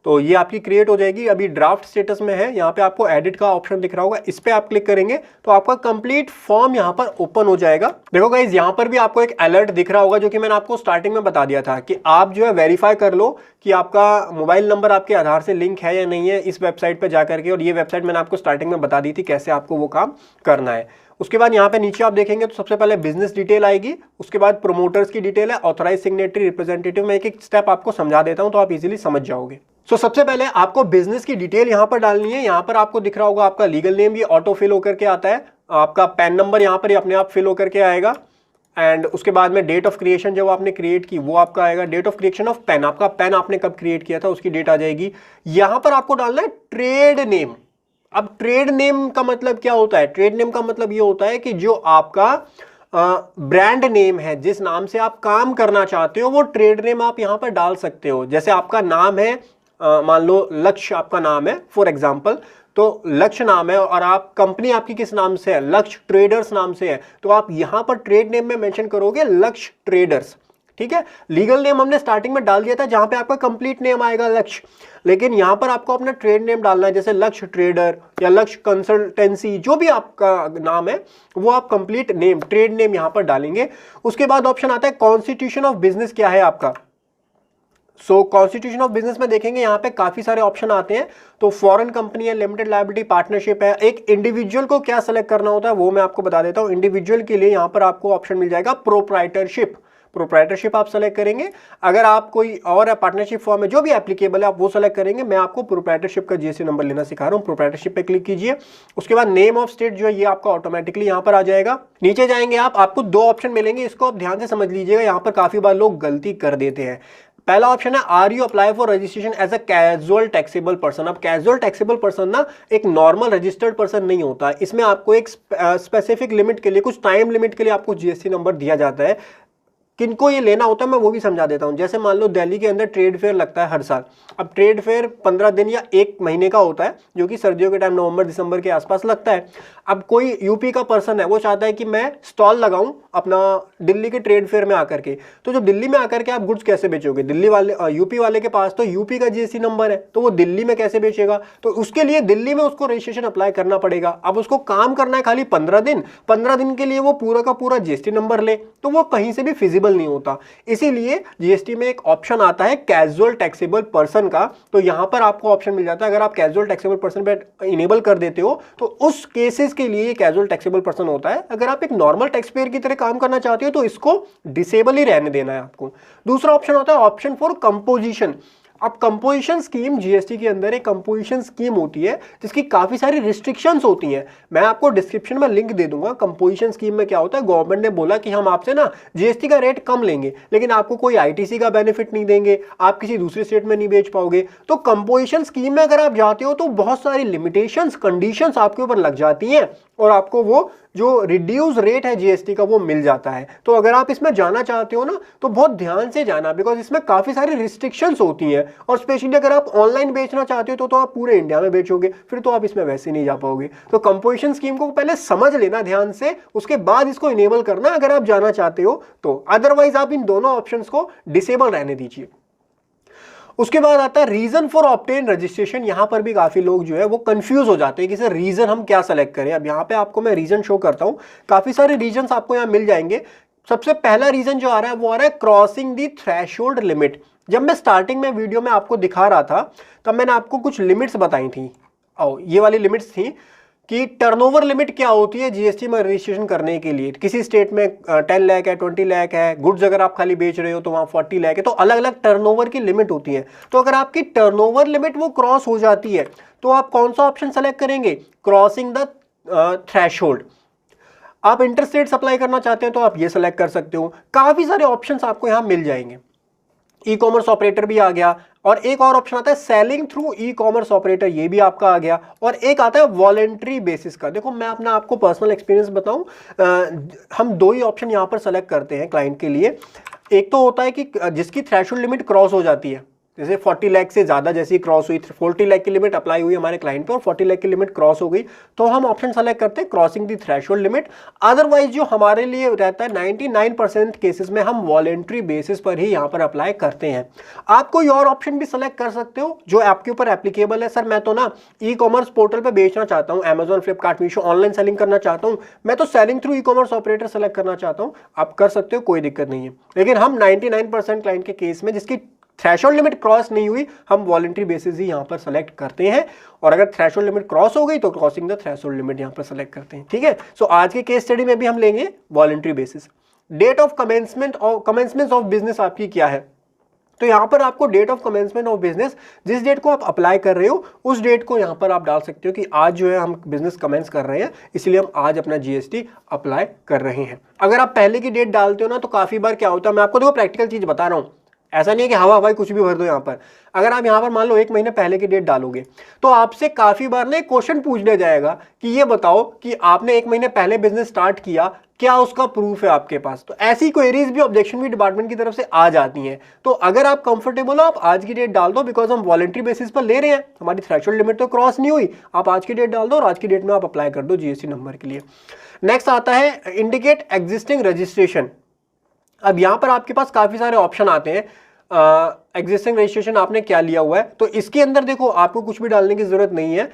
तो ये आपकी क्रिएट हो जाएगी। अभी ड्राफ्ट स्टेटस में है, यहाँ पे आपको एडिट का ऑप्शन दिख रहा होगा, इस पे आप क्लिक करेंगे तो आपका कंप्लीट फॉर्म यहाँ पर ओपन हो जाएगा। देखो गाइस यहाँ पर भी आपको एक अलर्ट दिख रहा होगा जो कि मैंने आपको स्टार्टिंग में बता दिया था कि आप जो है वेरीफाई कर लो कि आपका मोबाइल नंबर आपके आधार से लिंक है या नहीं है इस वेबसाइट पर जाकर के। और ये वेबसाइट मैंने आपको स्टार्टिंग में बता दी थी कैसे आपको वो काम करना है। उसके बाद यहाँ पे नीचे आप देखेंगे तो सबसे पहले बिजनेस डिटेल आएगी, उसके बाद प्रोमोटर्स की डिटेल है, ऑथराइज सिग्नेटरी, रिप्रेजेंटेटिव। मैं एक एक स्टेप आपको समझा देता हूँ तो आप इजीली समझ जाओगे। सो सबसे पहले आपको बिजनेस की डिटेल यहाँ पर डालनी है। यहाँ पर आपको दिख रहा होगा आपका लीगल नेम, ये ऑटो फिल होकर के आता है। आपका पैन नंबर यहाँ पर अपने आप फिल होकर के आएगा एंड उसके बाद में डेट ऑफ क्रिएशन जब आपने क्रिएट की वो आपका आएगा। Date of creation of PAN, आपका पैन आपने कब क्रिएट किया था उसकी डेट आ जाएगी। यहाँ पर आपको डालना है ट्रेड नेम। अब ट्रेड नेम का मतलब क्या होता है? ट्रेड नेम का मतलब ये होता है कि जो आपका ब्रांड नेम है, जिस नाम से आप काम करना चाहते हो वो ट्रेड नेम आप यहाँ पर डाल सकते हो। जैसे आपका नाम है, मान लो लक्ष्य आपका नाम है फॉर एग्जांपल, तो लक्ष्य नाम है और आप कंपनी आपकी किस नाम से है? लक्ष्य ट्रेडर्स नाम से है, तो आप यहाँ पर ट्रेड नेम में मेंशन करोगे लक्ष्य ट्रेडर्स, ठीक है। लीगल नेम हमने स्टार्टिंग में डाल दिया था जहां पे आपका कंप्लीट नेम आएगा लक्ष्य, लेकिन यहां पर आपको अपना ट्रेड नेम डालना है, जैसे लक्ष्य ट्रेडर या लक्ष्य कंसल्टेंसी, जो भी आपका नाम है वो आप कंप्लीट नेम ट्रेड नेम यहां पर डालेंगे। उसके बाद ऑप्शन आता है कॉन्स्टिट्यूशन ऑफ बिजनेस क्या है आपका। सो कॉन्स्टिट्यूशन ऑफ बिजनेस में देखेंगे यहाँ पे काफी सारे ऑप्शन आते हैं। तो फॉरेन कंपनी है, लिमिटेड लायबिलिटी, पार्टनरशिप है। एक इंडिविजुअल को क्या सेलेक्ट करना होता है वो मैं आपको बता देता हूँ। इंडिविजुअल के लिए यहाँ पर आपको ऑप्शन मिल जाएगा प्रोप्राइटरशिप। प्रोप्राइटरशिप आप सेलेक्ट करेंगे। अगर आप कोई और पार्टनरशिप फॉर्म है जो भी एप्लीकेबल है आप वो सेलेक्ट करेंगे। मैं आपको प्रोप्राइटरशिप का जीएसटी नंबर लेना सिखा रहा हूँ। प्रोप्राइटरशिप पे क्लिक कीजिए। उसके बाद नेम ऑफ स्टेट जो है ये आपका ऑटोमेटिकली यहाँ पर आ जाएगा। नीचे जाएंगे आपको दो ऑप्शन मिलेंगे, इसको आप ध्यान से समझ लीजिएगा। यहाँ पर काफी बार लोग गलती कर देते हैं। पहला ऑप्शन है are you apply for registration as a casual taxable person. अब कैजुअल टैक्सेबल पर्सन ना एक नॉर्मल रजिस्टर्ड पर्सन नहीं होता। इसमें आपको एक स्पेसिफिक लिमिट के लिए, कुछ टाइम लिमिट के लिए आपको जीएसटी नंबर दिया जाता है किनको ये लेना होता है मैं वो भी समझा देता हूं। जैसे मान लो दिल्ली के अंदर ट्रेड फेयर लगता है हर साल। अब ट्रेड फेयर 15 दिन या 1 महीने का होता है, जो कि सर्दियों के टाइम नवंबर दिसंबर के आसपास लगता है। अब कोई यूपी का पर्सन है, वो चाहता है कि मैं स्टॉल लगाऊं अपना दिल्ली के ट्रेड फेयर में आकर के। तो जो दिल्ली में आकर के आप गुड्स कैसे बेचोगे? दिल्ली वाले यूपी वाले के पास तो यूपी का जीएसटी नंबर है, तो वो दिल्ली में कैसे बेचेगा? तो उसके लिए दिल्ली में उसको रजिस्ट्रेशन अप्लाई करना पड़ेगा। अब उसको काम करना है खाली 15 दिन, 15 दिन के लिए वो पूरा का पूरा जीएसटी नंबर ले, तो वो कहीं से भी फिजिबल नहीं होता। इसीलिए जीएसटी में एक ऑप्शन आता है कैजुअल टैक्सेबल पर्सन का, तो यहां पर आपको ऑप्शन मिल जाता है। अगर आप कैजुअल टैक्सेबल पर्सन पे इनेबल कर देते हो तो उस केसेस के लिए कैजुअल टैक्सेबल पर्सन होता है। अगर आप एक नॉर्मल टैक्स पेयर की तरह काम करना चाहते हो तो इसको डिसेबल ही रहने देना है आपको। दूसरा ऑप्शन होता है ऑप्शन फॉर कंपोजिशन। अब कंपोजिशन स्कीम, जीएसटी के अंदर एक कंपोजिशन स्कीम होती है जिसकी काफी सारी रिस्ट्रिक्शंस होती हैं। मैं आपको डिस्क्रिप्शन में लिंक दे दूंगा। कंपोजिशन स्कीम में क्या होता है, गवर्नमेंट ने बोला कि हम आपसे ना जीएसटी का रेट कम लेंगे, लेकिन आपको कोई आईटीसी का बेनिफिट नहीं देंगे, आप किसी दूसरे स्टेट में नहीं बेच पाओगे। तो कंपोजिशन स्कीम में अगर आप जाते हो तो बहुत सारी लिमिटेशंस, कंडीशंस आपके ऊपर लग जाती हैं और आपको वो जो रिड्यूस रेट है जीएसटी का वो मिल जाता है। तो अगर आप इसमें जाना चाहते हो ना तो बहुत ध्यान से जाना, बिकॉज इसमें काफी सारी रिस्ट्रिक्शंस होती हैं। और स्पेशली अगर आप ऑनलाइन बेचना चाहते हो तो आप पूरे इंडिया में बेचोगे, फिर तो आप इसमें वैसे नहीं जा पाओगे। तो कंपोजिशन स्कीम को पहले समझ लेना ध्यान से, उसके बाद इसको इनेबल करना अगर आप जाना चाहते हो तो। अदरवाइज आप इन दोनों ऑप्शंस को डिसेबल रहने दीजिए। उसके बाद आता है रीजन फॉर ऑब्टेन रजिस्ट्रेशन। यहां पर भी काफी लोग जो है वो कंफ्यूज हो जाते हैं कि सर रीजन हम क्या सेलेक्ट करें। अब यहां पे आपको मैं रीजन शो करता हूं, काफी सारे रीजंस आपको यहां मिल जाएंगे। सबसे पहला रीजन जो आ रहा है वो आ रहा है क्रॉसिंग दी थ्रेशोल्ड लिमिट। जब मैं स्टार्टिंग में वीडियो में आपको दिखा रहा था तब मैंने आपको कुछ लिमिट्स बताई थी, और ये वाली लिमिट्स थी कि टर्नओवर लिमिट क्या होती है जीएसटी में रजिस्ट्रेशन करने के लिए। किसी स्टेट में 10 लाख है, 20 लाख है, गुड्स अगर आप खाली बेच रहे हो तो वहाँ 40 लाख है। तो अलग अलग टर्नओवर की लिमिट होती है। तो अगर आपकी टर्नओवर लिमिट वो क्रॉस हो जाती है तो आप कौन सा ऑप्शन सेलेक्ट करेंगे? Crossing the threshold. आप इंटरस्टेट सप्लाई करना चाहते हैं तो आप ये सेलेक्ट कर सकते हो। काफी सारे ऑप्शंस आपको यहाँ मिल जाएंगे। ई कॉमर्स ऑपरेटर भी आ गया, और एक और ऑप्शन आता है selling through e commerce operator, ये भी आपका आ गया। और एक आता है वॉलेंट्री बेसिस का। देखो मैं अपना आपको पर्सनल एक्सपीरियंस बताऊं, हम दो ही ऑप्शन यहां पर सेलेक्ट करते हैं क्लाइंट के लिए। एक तो होता है कि जिसकी थ्रेशोल्ड लिमिट क्रॉस हो जाती है, जैसे 40 लाख से ज्यादा जैसी क्रॉस हुई, 40 लाख की लिमिट अप्लाई हुई हमारे क्लाइंट पे और 40 लाख की लिमिट क्रॉस हो गई, तो हम ऑप्शन सेलेक्ट करते हैं क्रॉसिंग दी थ्रेशोल्ड लिमिट। अदरवाइज जो हमारे लिए रहता है 99% केसेस में हम वॉलेंट्री बेसिस पर ही यहाँ पर अप्लाई करते हैं। आप कोई और ऑप्शन भी सेलेक्ट कर सकते हो जो आपके ऊपर एप्लीकेबल है। सर मैं तो ना ई कॉमर्स पोर्टल पर बेचना चाहता हूँ, Amazon, Flipkart, Meesho, online selling करना चाहता हूँ, मैं तो selling through e commerce operator select करना चाहता हूँ, आप कर सकते हो, कोई दिक्कत नहीं है। लेकिन हम 99% क्लाइंट के केस में जिसकी थ्रेशोल्ड लिमिट क्रॉस नहीं हुई, हम वॉलंटरी बेसिस ही यहां पर सेलेक्ट करते हैं। और अगर थ्रेशोल्ड लिमिट क्रॉस हो गई तो क्रॉसिंग द थ्रेशोल्ड लिमिट यहां पर सेलेक्ट करते हैं। ठीक है, सो आज के केस स्टडी में भी हम लेंगे voluntary basis. Date of commencement of business आपकी क्या है? तो यहां पर आपको date of commencement of business, जिस डेट को आप अप्लाई कर रहे हो उस डेट को यहां पर आप डाल सकते हो कि आज जो है हम बिजनेस कमेंस कर रहे हैं, इसलिए हम आज अपना जीएसटी अप्लाई कर रहे हैं। अगर आप पहले की डेट डालते हो ना तो काफी बार क्या होता है, मैं आपको देखो प्रैक्टिकल चीज बता रहा हूं, ऐसा नहीं है कि हवा हवाई कुछ भी भर दो। यहाँ पर अगर आप यहाँ पर मान लो 1 महीने पहले की डेट डालोगे तो आपसे काफी बार ना क्वेश्चन पूछने जाएगा कि ये बताओ कि आपने 1 महीने पहले बिजनेस स्टार्ट किया, क्या उसका प्रूफ है आपके पास? तो ऐसी क्वेरीज भी, ऑब्जेक्शन भी डिपार्टमेंट की तरफ से आ जाती हैं। तो अगर आप कंफर्टेबल हो, आप आज की डेट डाल दो, बिकॉज हम वॉलंटरी बेसिस पर ले रहे हैं, हमारी थ्रेशोल्ड लिमिट तो क्रॉस नहीं हुई। आप आज की डेट डाल दो और आज की डेट में आप अप्लाई कर दो जीएसटी नंबर के लिए। नेक्स्ट आता है इंडिकेट एग्जिस्टिंग रजिस्ट्रेशन। अब यहां पर आपके पास काफी सारे ऑप्शन आते हैं। एग्जिस्टिंग रजिस्ट्रेशन आपने क्या लिया हुआ है, तो इसके अंदर देखो आपको कुछ भी डालने की जरूरत नहीं है।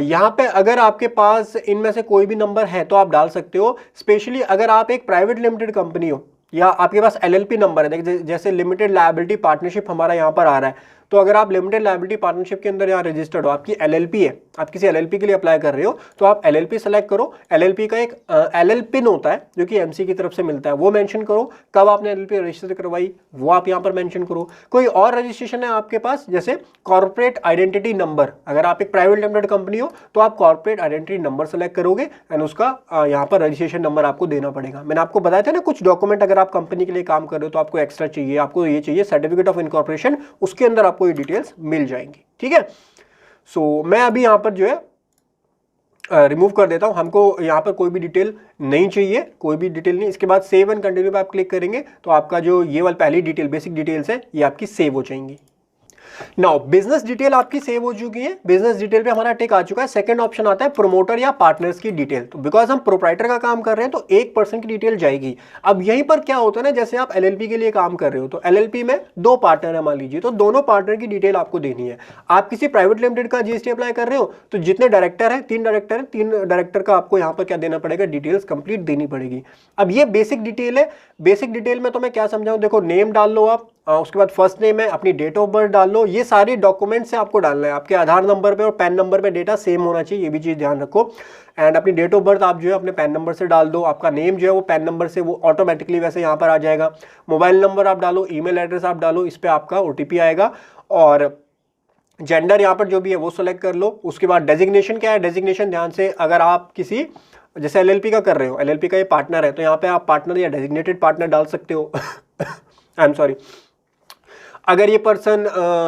यहाँ पे अगर आपके पास इनमें से कोई भी नंबर है तो आप डाल सकते हो। स्पेशली अगर आप एक प्राइवेट लिमिटेड कंपनी हो या आपके पास एलएलपी नंबर है, जैसे लिमिटेड लायबिलिटी पार्टनरशिप हमारा यहाँ पर आ रहा है, तो अगर आप लिमिटेड लायबिलिटी पार्टनरशिप के अंदर यहाँ रजिस्टर्ड हो, आपकी एलएलपी है, आप किसी एलएलपी के लिए अप्लाई कर रहे हो, तो आप एलएलपी सेलेक्ट करो। एलएलपी का एक एलएल पिन होता है जो कि एमसी की तरफ से मिलता है, वो मेंशन करो। कब आपने एलएलपी रजिस्टर करवाई वो आप यहाँ पर मेंशन करो। कोई और रजिस्ट्रेशन है आपके पास, जैसे कॉर्पोरेट आइडेंटिटी नंबर, अगर आप एक प्राइवेट लिमिटेड कंपनी हो तो आप कॉर्पोरेट आइडेंटिटी नंबर सेलेक्ट करोगे एंड उसका यहाँ पर रजिस्ट्रेशन नंबर आपको देना पड़ेगा। मैंने आपको बताया था ना कुछ डॉक्यूमेंट अगर आप कंपनी के लिए काम कर रहे हो तो आपको एक्स्ट्रा चाहिए, आपको ये चाहिए सर्टिफिकेट ऑफ इनकॉर्पोरेशन, उसके अंदर आपको ये डिटेल्स मिल जाएंगी। ठीक है, सो मैं अभी यहां पर जो है रिमूव कर देता हूँ, हमको यहाँ पर कोई भी डिटेल नहीं चाहिए, कोई भी डिटेल नहीं। इसके बाद सेव एंड कंटिन्यू पे आप क्लिक करेंगे तो आपका जो ये वाली पहली डिटेल बेसिक डिटेल्स है ये आपकी सेव हो जाएंगी। नाउ बिजनेस डिटेल आपकी सेव हो चुकी है, बिजनेस डिटेल पे हमारा टिक आ चुका है। सेकंड ऑप्शन आता है प्रमोटर या पार्टनर्स की डिटेल। तो बिकॉज हम प्रोप्राइटर का काम कर रहे हैं तो 1% की डिटेल जाएगी। अब यहीं पर क्या होता है ना, जैसे आप एलएलपी के लिए काम कर रहे हो तो एलएलपी में 2 पार्टनर है मान लीजिए, तो दोनों पार्टनर की डिटेल आपको देनी है। आप किसी प्राइवेट लिमिटेड का जीएसटी अप्लाई कर रहे हो तो जितने डायरेक्टर है, 3 डायरेक्टर है, 3 डायरेक्टर का आपको यहाँ पर क्या देना पड़ेगा, डिटेल्स कंप्लीट देनी पड़ेगी। अब ये बेसिक डिटेल है। बेसिक डिटेल में तो मैं क्या समझाऊं, देखो नेम डाल लो आप, उसके बाद फर्स्ट नेम है, अपनी डेट ऑफ बर्थ डाल लो, ये सारी डॉक्यूमेंट से आपको डालना है। आपके आधार नंबर पे और पैन नंबर पे डेटा सेम होना चाहिए, ये भी चीज़ ध्यान रखो। एंड अपनी डेट ऑफ बर्थ आप जो है अपने पैन नंबर से डाल दो, आपका नेम जो है वो पैन नंबर से वो ऑटोमेटिकली वैसे यहाँ पर आ जाएगा। मोबाइल नंबर आप डालो, ईमेल एड्रेस आप डालो, इस पर आपका ओटीपी आएगा। और जेंडर यहाँ पर जो भी है वो सेलेक्ट कर लो। उसके बाद डेजिग्नेशन क्या है, डेजिग्नेशन ध्यान से, अगर आप किसी जैसे एलएलपी का कर रहे हो, एलएलपी का ये पार्टनर है तो यहाँ पे आप पार्टनर या डेजिग्नेटेड पार्टनर डाल सकते हो। आई एम सॉरी, अगर ये पर्सन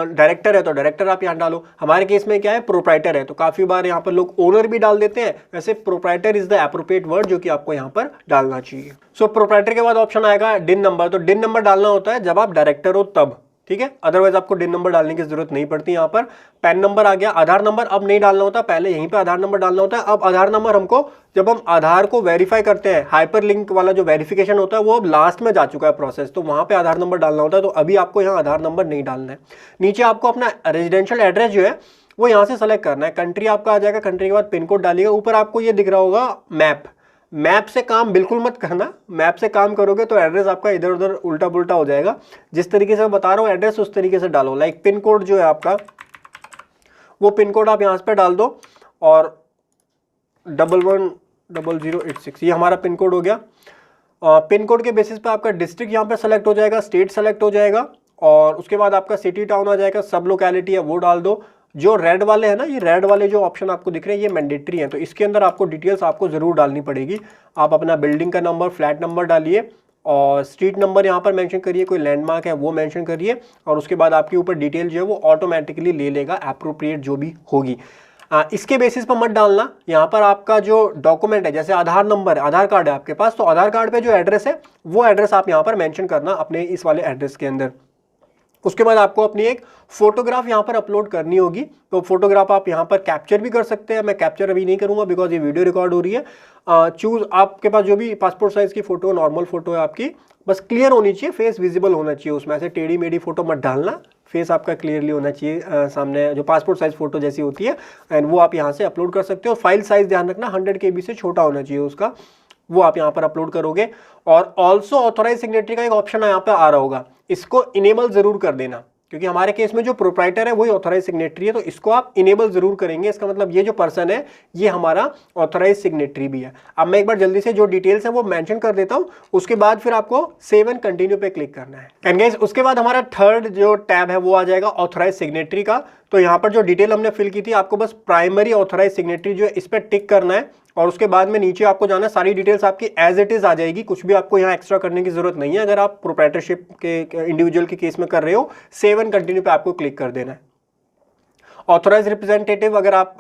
डायरेक्टर है तो डायरेक्टर आप यहाँ डालो। हमारे केस में क्या है, प्रोप्राइटर है तो काफ़ी बार यहाँ पर लोग ओनर भी डाल देते हैं, वैसे proprietor is the appropriate word जो कि आपको यहाँ पर डालना चाहिए। सो प्रोप्राइटर के बाद ऑप्शन आएगा डिन नंबर। तो डिन नंबर डालना होता है जब आप डायरेक्टर हो तब, ठीक है, अदरवाइज आपको डिन नंबर डालने की जरूरत नहीं पड़ती। यहाँ पर पैन नंबर आ गया। आधार नंबर अब नहीं डालना होता, पहले यहीं पे आधार नंबर डालना होता है। अब आधार नंबर हमको जब हम आधार को वेरीफाई करते हैं, हाइपर लिंक वाला जो वेरिफिकेशन होता है वो अब लास्ट में जा चुका है प्रोसेस, तो वहाँ पे आधार नंबर डालना होता है। तो अभी आपको यहाँ आधार नंबर नहीं डालना है। नीचे आपको अपना रेजिडेंशियल एड्रेस जो है वो यहाँ से सेलेक्ट करना है। कंट्री आपका आ जाएगा, कंट्री के बाद पिन कोड डालिएगा। ऊपर आपको ये दिख रहा होगा मैप, मैप से काम बिल्कुल मत करना। मैप से काम करोगे तो एड्रेस आपका इधर उधर उल्टा पुल्टा हो जाएगा। जिस तरीके से मैं बता रहा हूँ एड्रेस उस तरीके से डालो। लाइक पिन कोड जो है आपका वो पिन कोड आप यहाँ पे डाल दो और 110086 ये हमारा पिन कोड हो गया। पिन कोड के बेसिस पे आपका डिस्ट्रिक्ट यहाँ पे सेलेक्ट हो जाएगा, स्टेट सेलेक्ट हो जाएगा और उसके बाद आपका सिटी टाउन आ जाएगा। सब लोकेलिटी है वो डाल दो। जो रेड वाले हैं ना, ये रेड वाले जो ऑप्शन आपको दिख रहे हैं ये मैंडेटरी हैं, तो इसके अंदर आपको डिटेल्स आपको ज़रूर डालनी पड़ेगी। आप अपना बिल्डिंग का नंबर, फ्लैट नंबर डालिए और स्ट्रीट नंबर यहाँ पर मेंशन करिए, कोई लैंडमार्क है वो मेंशन करिए और उसके बाद आपके ऊपर डिटेल जो है वो ऑटोमेटिकली ले लेगा एप्रोप्रिएट जो भी होगी। इसके बेसिस पर मत डालना। यहाँ पर आपका जो डॉक्यूमेंट है, जैसे आधार नंबर है, आधार कार्ड है आपके पास, तो आधार कार्ड पे जो एड्रेस है वो एड्रेस आप यहाँ पर मेंशन करना अपने इस वाले एड्रेस के अंदर। उसके बाद आपको अपनी एक फोटोग्राफ यहाँ पर अपलोड करनी होगी। तो फोटोग्राफ आप यहाँ पर कैप्चर भी कर सकते हैं, मैं कैप्चर अभी नहीं करूँगा बिकॉज ये वीडियो रिकॉर्ड हो रही है। चूज आपके पास जो भी पासपोर्ट साइज़ की फ़ोटो, नॉर्मल फ़ोटो है आपकी, बस क्लियर होनी चाहिए, फेस विजिबल होना चाहिए उसमें, ऐसे टेढ़ी मेढ़ी फ़ोटो मत डालना, फेस आपका क्लियरली होना चाहिए सामने, जो पासपोर्ट साइज़ फ़ोटो जैसी होती है। एंड वो आप यहाँ से अपलोड कर सकते हो। फाइल साइज़ ध्यान रखना 100 KB से छोटा होना चाहिए उसका, वो आप यहाँ पर अपलोड करोगे। और ऑल्सो ऑथोराइज सिग्नेटरी का एक ऑप्शन यहाँ पे आ रहा होगा, इसको इनेबल जरूर कर देना क्योंकि हमारे केस में जो प्रोप्राइटर है वही ऑथोराइज सिग्नेटरी है, तो इसको आप इनेबल जरूर करेंगे। इसका मतलब ये जो पर्सन है ये हमारा ऑथोराइज सिग्नेटरी भी है। अब मैं एक बार जल्दी से जो डिटेल्स है वो मेंशन कर देता हूँ, उसके बाद फिर आपको सेव एंड कंटिन्यू पे क्लिक करना है। एंड गाइस उसके बाद हमारा थर्ड जो टैब है वो आ जाएगा ऑथोराइज सिग्नेटरी का। तो यहाँ पर जो डिटेल हमने फिल की थी, आपको बस प्राइमरी ऑथोराइज सिग्नेटरी जो है इस पर टिक करना है और उसके बाद में नीचे आपको जाना है, सारी डिटेल्स आपकी एज इट इज आ जाएगी, कुछ भी आपको यहाँ एक्स्ट्रा करने की जरूरत नहीं है। अगर आप प्रोप्राइटरशिप के इंडिविजुअल के केस में कर रहे हो, सेव एंड कंटिन्यू पे आपको क्लिक कर देना है। ऑथोराइज रिप्रेजेंटेटिव, अगर आप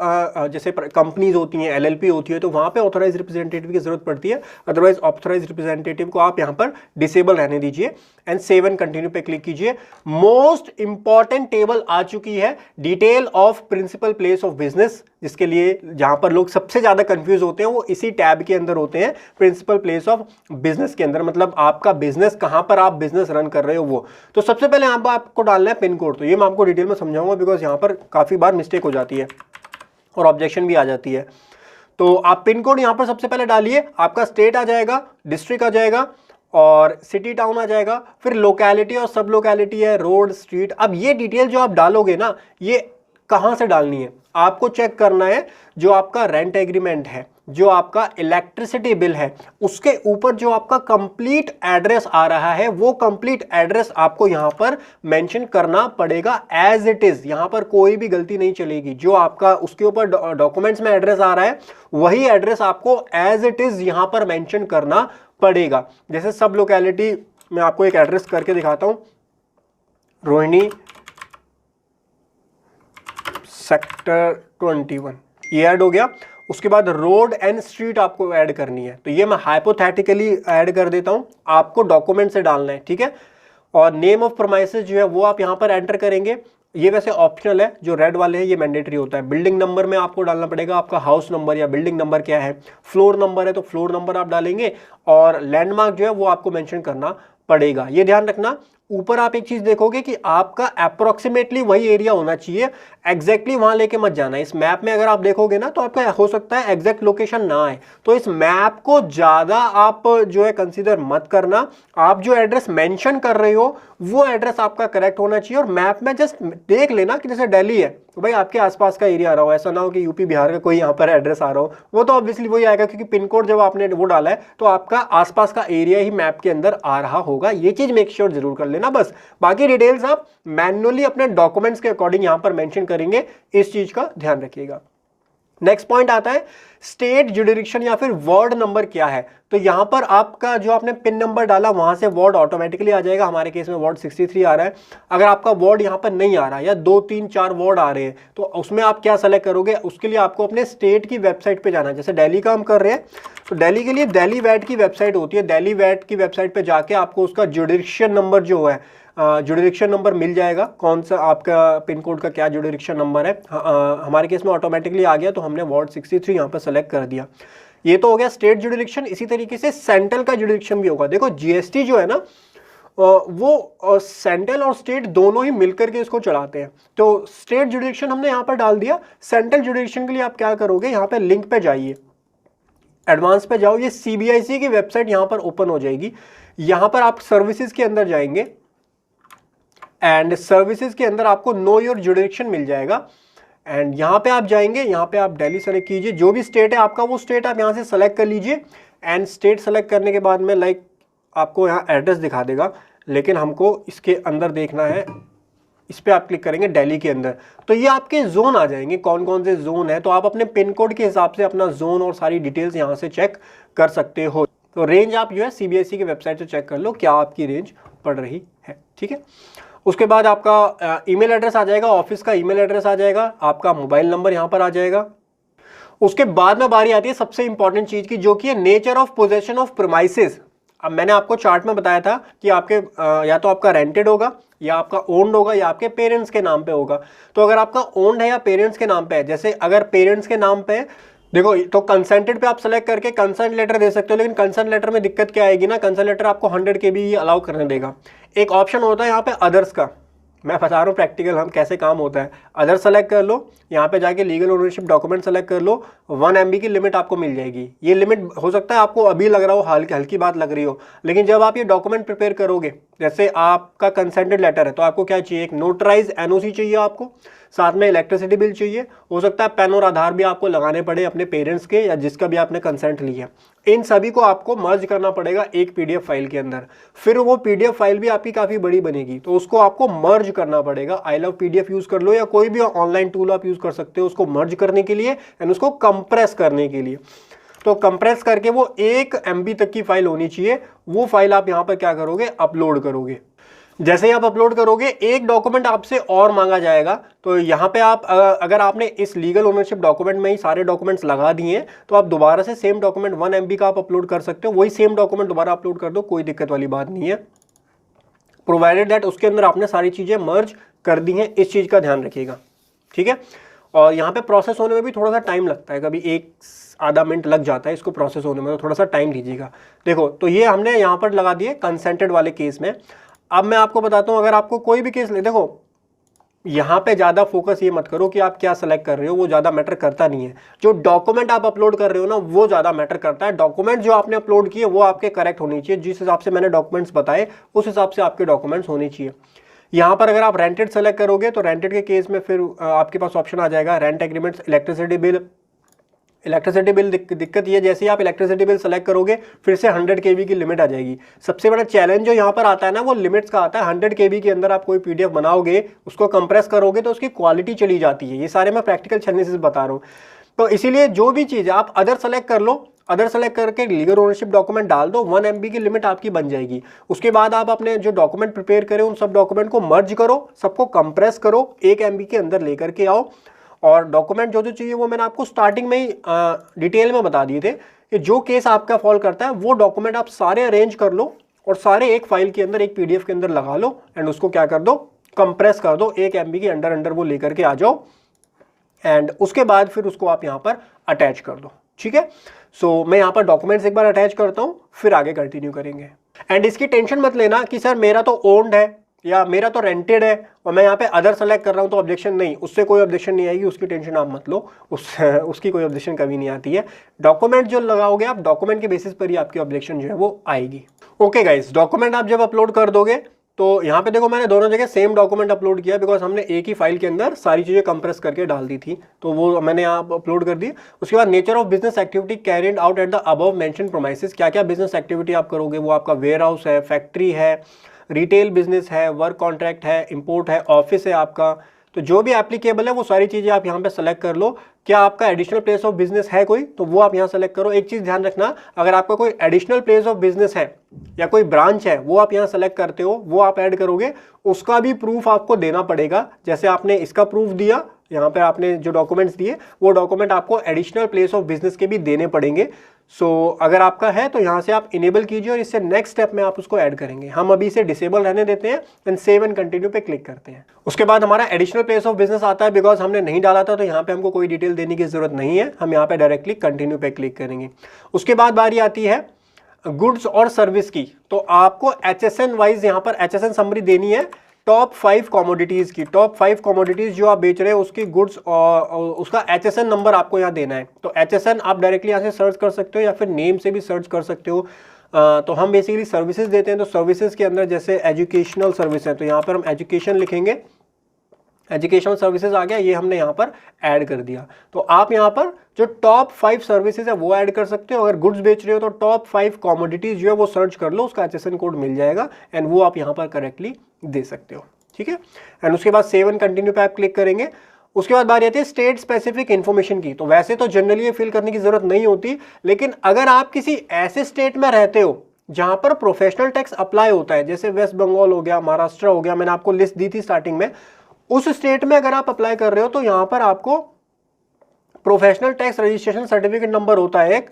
जैसे कंपनीज होती हैं, एलएलपी होती है, तो वहाँ पे ऑथोराइज रिप्रेजेंटेटिव की जरूरत पड़ती है। अदरवाइज ऑथोराइज रिप्रेजेंटेटिव को आप यहाँ पर डिसेबल रहने दीजिए एंड सेव एंड कंटिन्यू पे क्लिक कीजिए। मोस्ट इंपॉर्टेंट टेबल आ चुकी है, detail of principal place of business, जिसके लिए जहां पर लोग सबसे ज्यादा कंफ्यूज होते हैं वो इसी टैब के अंदर होते हैं, प्रिंसिपल प्लेस ऑफ बिजनेस के अंदर, मतलब आपका बिजनेस कहां पर आप बिजनेस रन कर रहे हो वो। तो सबसे पहले यहाँ पर आपको डालना है पिन कोड। तो ये मैं आपको डिटेल में समझाऊंगा बिकॉज यहाँ पर काफी बार मिस्टेक हो जाती है और ऑब्जेक्शन भी आ जाती है। तो आप पिन कोड यहाँ पर सबसे पहले डालिए, आपका स्टेट आ जाएगा, डिस्ट्रिक्ट आ जाएगा और सिटी टाउन आ जाएगा, फिर लोकेलिटी और सब लोकेलिटी है, रोड, स्ट्रीट। अब ये डिटेल जो आप डालोगे ना, ये कहां से डालनी है, आपको चेक करना है जो आपका रेंट एग्रीमेंट है, जो आपका इलेक्ट्रिसिटी बिल है, उसके ऊपर जो आपका कंप्लीट एड्रेस आ रहा है, वो कंप्लीट एड्रेस आपको यहां पर मेंशन करना पड़ेगा एज इट इज। यहां पर कोई भी गलती नहीं चलेगी। जो आपका उसके ऊपर डॉक्यूमेंट्स में एड्रेस आ रहा है वही एड्रेस आपको एज इट इज यहां पर मेंशन करना पड़ेगा। जैसे सब लोकेलिटी मैं आपको एक एड्रेस करके दिखाता हूं, रोहिणी सेक्टर 21, ये ऐड हो गया। उसके बाद रोड एंड स्ट्रीट आपको ऐड करनी है, तो ये मैं हाइपोथेटिकली ऐड कर देता हूं, आपको डॉक्यूमेंट से डालना है, ठीक है। और नेम ऑफ प्रोमाइसेस जो है वो आप यहां पर एंटर करेंगे, ये वैसे ऑप्शनल है, जो रेड वाले हैं ये मैंडेटरी होता है। बिल्डिंग नंबर में आपको डालना पड़ेगा आपका हाउस नंबर या बिल्डिंग नंबर क्या है, फ्लोर नंबर है तो फ्लोर नंबर आप डालेंगे, और लैंडमार्क जो है वो आपको मेंशन करना पड़ेगा। ये ध्यान रखना, ऊपर आप एक चीज देखोगे कि आपका अप्रोक्सीमेटली वही एरिया होना चाहिए, एग्जैक्टली वहां लेके मत जाना। इस मैप में अगर आप देखोगे ना तो आपका हो सकता है एग्जैक्ट लोकेशन ना आए, तो इस मैप को ज्यादा आप जो है कंसीडर मत करना। आप जो एड्रेस मेंशन कर रहे हो वो एड्रेस आपका करेक्ट होना चाहिए, और मैप में जस्ट देख लेना कि जैसे दिल्ली है तो भाई आपके आसपास का एरिया आ रहा हो, ऐसा ना हो कि यूपी बिहार का कोई यहाँ पर एड्रेस आ रहा हो, वो तो ऑब्वियसली वही आएगा क्योंकि पिन कोड जब आपने वो डाला है तो आपका आसपास का एरिया ही मैप के अंदर आ रहा होगा। ये चीज मेक श्योर जरूर कर लेना बस, बाकी डिटेल्स आप मैन्युअली अपने डॉक्यूमेंट्स के अकॉर्डिंग यहां पर मेंशन करेंगे, इस चीज का ध्यान रखिएगा। नेक्स्ट पॉइंट आता है स्टेट जुरिडिक्शन या फिर वार्ड नंबर क्या है। तो यहां पर आपका जो आपने पिन नंबर डाला वहां से वार्ड ऑटोमेटिकली आ जाएगा, हमारे केस में वार्ड 63 आ रहा है। अगर आपका वार्ड यहां पर नहीं आ रहा या 2 3 4 वार्ड आ रहे हैं तो उसमें आप क्या सेलेक्ट करोगे, उसके लिए आपको अपने स्टेट की वेबसाइट पे जाना है। जैसे दिल्ली का हम कर रहे हैं तो दिल्ली के लिए दिल्ली वैट की वेबसाइट होती है, दिल्ली वैट की वेबसाइट पे जाके आपको उसका जुरिडिक्शन नंबर जो है जुरिडिक्शन नंबर मिल जाएगा, कौन सा आपका पिन कोड का क्या जुरिडिक्शन नंबर है। हमारे केस में ऑटोमेटिकली आ गया तो हमने वार्ड 63 यहाँ पर सेलेक्ट कर दिया। ये तो हो गया स्टेट जुरिडिक्शन। इसी तरीके से सेंट्रल का जुरिडिक्शन भी होगा। देखो जीएसटी जो है ना वो सेंट्रल और स्टेट दोनों ही मिलकर के इसको चलाते हैं, तो स्टेट जुरिडिक्शन हमने यहाँ पर डाल दिया। सेंट्रल जुरिडिक्शन के लिए आप क्या करोगे, यहाँ पे लिंक पे जाइए, एडवांस पे जाओ, ये सीबीआईसी की वेबसाइट यहाँ पर ओपन हो जाएगी। यहाँ पर आप सर्विसेज के अंदर जाएंगे एंड सर्विसेज के अंदर आपको नो योर जुरिडिक्शन मिल जाएगा, एंड यहाँ पे आप जाएंगे, यहाँ पे आप दिल्ली सेलेक्ट कीजिए, जो भी स्टेट है आपका वो स्टेट आप यहाँ से सेलेक्ट कर लीजिए। एंड स्टेट सेलेक्ट करने के बाद में लाइक आपको यहाँ एड्रेस दिखा देगा, लेकिन हमको इसके अंदर देखना है, इस पर आप क्लिक करेंगे दिल्ली के अंदर, तो ये आपके जोन आ जाएंगे, कौन कौन से जोन है। तो आप अपने पिन कोड के हिसाब से अपना जोन और सारी डिटेल्स यहाँ से चेक कर सकते हो। तो रेंज आप जो है सीबीएसई की वेबसाइट से चेक कर लो क्या आपकी रेंज पड़ रही है, ठीक है। उसके बाद आपका ईमेल एड्रेस आ जाएगा, ऑफिस का ईमेल एड्रेस आ जाएगा, आपका मोबाइल नंबर यहाँ पर आ जाएगा। उसके बाद में बारी आती है सबसे इंपॉर्टेंट चीज की, जो कि है nature of possession of premises. अब मैंने आपको चार्ट में बताया था कि आपके या तो आपका रेंटेड होगा या आपका ओन्ड होगा या आपके पेरेंट्स के नाम पे होगा। तो अगर आपका ओन्ड है या पेरेंट्स के नाम पे है, जैसे अगर पेरेंट्स के नाम पे है, देखो तो कंसेंटेड पे आप सेलेक्ट करके कंसेंट लेटर दे सकते हो, लेकिन कंसेंट लेटर में दिक्कत क्या आएगी ना, कंसेंट लेटर आपको 100 KB ही अलाउ करने देगा। एक ऑप्शन होता है यहाँ पे अदर्स का, मैं बता रहा हूँ प्रैक्टिकल हम कैसे काम होता है। अदर सेलेक्ट कर लो, यहाँ पे जाके लीगल ओनरशिप डॉक्यूमेंट सेलेक्ट कर लो, 1 MB की लिमिट आपको मिल जाएगी। ये लिमिट हो सकता है आपको अभी लग रहा हो हल्की बात लग रही हो, लेकिन जब आप ये डॉक्यूमेंट प्रिपेयर करोगे, जैसे आपका कंसेंटेड लेटर है तो आपको क्या चाहिए, एक नोटराइज NOC चाहिए आपको, साथ में इलेक्ट्रिसिटी बिल चाहिए, हो सकता है पेन और आधार भी आपको लगाने पड़े अपने पेरेंट्स के या जिसका भी आपने कंसेंट लिया। इन सभी को आपको मर्ज करना पड़ेगा एक PDF फाइल के अंदर। फिर वो PDF फाइल भी आपकी काफ़ी बड़ी बनेगी, तो उसको आपको मर्ज करना पड़ेगा। आई लव PDF यूज़ कर लो या कोई भी ऑनलाइन टूल आप यूज़ कर सकते हो उसको मर्ज करने के लिए एंड उसको कंप्रेस करने के लिए। तो कंप्रेस करके वो 1 MB तक की फाइल होनी चाहिए, वो फाइल आप यहाँ पर क्या करोगे, अपलोड करोगे। जैसे ही आप अपलोड करोगे एक डॉक्यूमेंट आपसे और मांगा जाएगा। तो यहाँ पे आप अगर आपने इस लीगल ओनरशिप डॉक्यूमेंट में ही सारे डॉक्यूमेंट्स लगा दिए हैं तो आप दोबारा से सेम डॉक्यूमेंट 1 MB का आप अपलोड कर सकते हो, वही सेम डॉक्यूमेंट दोबारा अपलोड कर दो, कोई दिक्कत वाली बात नहीं है, प्रोवाइडेड दैट उसके अंदर आपने सारी चीज़ें मर्ज कर दी हैं। इस चीज़ का ध्यान रखिएगा, ठीक है। और यहाँ पे प्रोसेस होने में भी थोड़ा सा टाइम लगता है, कभी 1 आधा मिनट लग जाता है इसको प्रोसेस होने में, तो थोड़ा सा टाइम दीजिएगा। देखो तो ये हमने यहाँ पर लगा दिए कंसेंटेड वाले केस में। अब मैं आपको बताता हूँ, अगर आपको कोई भी केस ले, देखो यहाँ पे ज़्यादा फोकस ये मत करो कि आप क्या सेलेक्ट कर रहे हो, वो ज़्यादा मैटर करता नहीं है। जो डॉक्यूमेंट आप अपलोड कर रहे हो ना वो ज़्यादा मैटर करता है। डॉक्यूमेंट जो आपने अपलोड किए वो आपके करेक्ट होनी चाहिए, जिस हिसाब से मैंने डॉक्यूमेंट्स बताए उस हिसाब से आपके डॉक्यूमेंट्स होने चाहिए। यहाँ पर अगर आप रेंटेड सेलेक्ट करोगे तो रेंटेड के केस में फिर आपके पास ऑप्शन आ जाएगा rent agreements, electricity bill. Electricity bill दिक्कत ये, जैसे ही आप इलेक्ट्रिसिटी बिल सेलेक्ट करोगे फिर से 100 KB की लिमिट आ जाएगी। सबसे बड़ा चैलेंज जो यहाँ पर आता है ना वो लिमिट्स का आता है। 100 KB के अंदर आप कोई PDF बनाओगे, उसको कंप्रेस करोगे तो उसकी क्वालिटी चली जाती है। ये सारे मैं प्रैक्टिकल छन्नी से बता रहा हूँ। तो इसीलिए जो भी चीज़ आप अदर सेलेक्ट कर लो, अदर सेलेक्ट करके लीगल ओनरशिप डॉक्यूमेंट डाल दो, 1 MB की लिमिट आपकी बन जाएगी। उसके बाद आप अपने जो डॉक्यूमेंट प्रिपेयर करें उन सब डॉक्यूमेंट को मर्ज करो, सबको कंप्रेस करो, 1 MB के अंदर लेकर के आओ और डॉक्यूमेंट जो जो चाहिए वो मैंने आपको स्टार्टिंग में ही डिटेल में बता दिए थे कि जो केस आपका फॉल करता है वो डॉक्यूमेंट आप सारे अरेंज कर लो और सारे एक फाइल के अंदर, एक पीडीएफ के अंदर लगा लो एंड उसको क्या कर दो, कंप्रेस कर दो, 1 MB के अंडर वो लेकर के आ जाओ एंड उसके बाद फिर उसको आप यहाँ पर अटैच कर दो। ठीक है, सो मैं यहाँ पर डॉक्यूमेंट्स एक बार अटैच करता हूँ, फिर आगे कंटिन्यू करेंगे। एंड इसकी टेंशन मत लेना कि सर मेरा तो ओन्ड है या मेरा तो रेंटेड है और मैं यहाँ पे अदर सेलेक्ट कर रहा हूँ तो ऑब्जेक्शन नहीं, उससे कोई ऑब्जेक्शन नहीं आएगी, उसकी टेंशन आप मत लो, उसकी कोई ऑब्जेक्शन कभी नहीं आती है। डॉक्यूमेंट जो लगाओगे आप, डॉक्यूमेंट के बेसिस पर ही आपकी ऑब्जेक्शन जो है वो आएगी। ओके गाइस, डॉक्यूमेंट आप जब अपलोड कर दोगे तो यहाँ पे देखो मैंने दोनों जगह सेम डॉक्यूमेंट अपलोड किया बिकॉज हमने एक ही फाइल के अंदर सारी चीज़ें कंप्रेस करके डाल दी थी, तो वो मैंने यहाँ अपलोड कर दी। उसके बाद nature of business activity carried out at the above mention premises, क्या क्या बिजनेस एक्टिविटी आप करोगे, वो आपका वेयर हाउस है, फैक्ट्री है, रिटेल बिजनेस है, वर्क कॉन्ट्रैक्ट है, इंपोर्ट है, ऑफिस है आपका, तो जो भी एप्लीकेबल है वो सारी चीज़ें आप यहाँ पे सेलेक्ट कर लो। क्या आपका एडिशनल प्लेस ऑफ बिजनेस है कोई, तो वो आप यहाँ सेलेक्ट करो। एक चीज़ ध्यान रखना, अगर आपका कोई एडिशनल प्लेस ऑफ बिजनेस है या कोई ब्रांच है वो आप यहाँ सेलेक्ट करते हो, वो आप ऐड करोगे, उसका भी प्रूफ आपको देना पड़ेगा। जैसे आपने इसका प्रूफ दिया, यहाँ पे आपने जो डॉक्यूमेंट्स दिए वो डॉक्यूमेंट आपको एडिशनल प्लेस ऑफ बिजनेस के भी देने पड़ेंगे। सो अगर आपका है तो यहाँ से आप इनेबल कीजिए और इससे नेक्स्ट स्टेप में आप उसको ऐड करेंगे। हम अभी इसे डिसेबल रहने देते हैं एंड सेव एंड कंटिन्यू पे क्लिक करते हैं। उसके बाद हमारा एडिशनल प्लेस ऑफ बिजनेस आता है, बिकॉज हमने नहीं डाला था तो यहाँ पे हमको कोई डिटेल देने की जरूरत नहीं है, हम यहाँ पे डायरेक्टली कंटिन्यू पे क्लिक करेंगे। उसके बाद बारी आती है गुड्स और सर्विस की, तो आपको HSN वाइज यहाँ पर HSN समरी देनी है टॉप 5 कमोडिटीज की। टॉप 5 कमोडिटीज जो आप बेच रहे हो उसकी गुड्स और उसका HSN नंबर आपको यहाँ देना है। तो HSN आप डायरेक्टली यहाँ से सर्च कर सकते हो या फिर नेम से भी सर्च कर सकते हो। तो हम बेसिकली सर्विसेज देते हैं, तो सर्विसेज के अंदर जैसे एजुकेशनल सर्विस है तो यहाँ पर हम एजुकेशन लिखेंगे, एजुकेशनल सर्विसेज आ गया, ये हमने यहाँ पर ऐड कर दिया। तो आप यहाँ पर जो टॉप 5 सर्विसेज है वो ऐड कर सकते हो। अगर गुड्स बेच रहे हो तो टॉप 5 कमोडिटीज जो है वो सर्च कर लो, उसका HSN कोड मिल जाएगा एंड वो आप यहाँ पर करेक्टली दे सकते हो। ठीक है, एंड उसके बाद सेव एंड कंटिन्यू पे आप क्लिक करेंगे। उसके बाद बारी आती है स्टेट स्पेसिफिक इन्फॉर्मेशन की। तो वैसे तो जनरली ये फिल करने की जरूरत नहीं होती, लेकिन अगर आप किसी ऐसे स्टेट में रहते हो जहां पर प्रोफेशनल टैक्स अप्लाई होता है, जैसे वेस्ट बंगाल हो गया, महाराष्ट्र हो गया, मैंने आपको लिस्ट दी थी स्टार्टिंग में, उस स्टेट में अगर आप अप्लाई कर रहे हो तो यहां पर आपको professional tax registration certificate number होता है एक,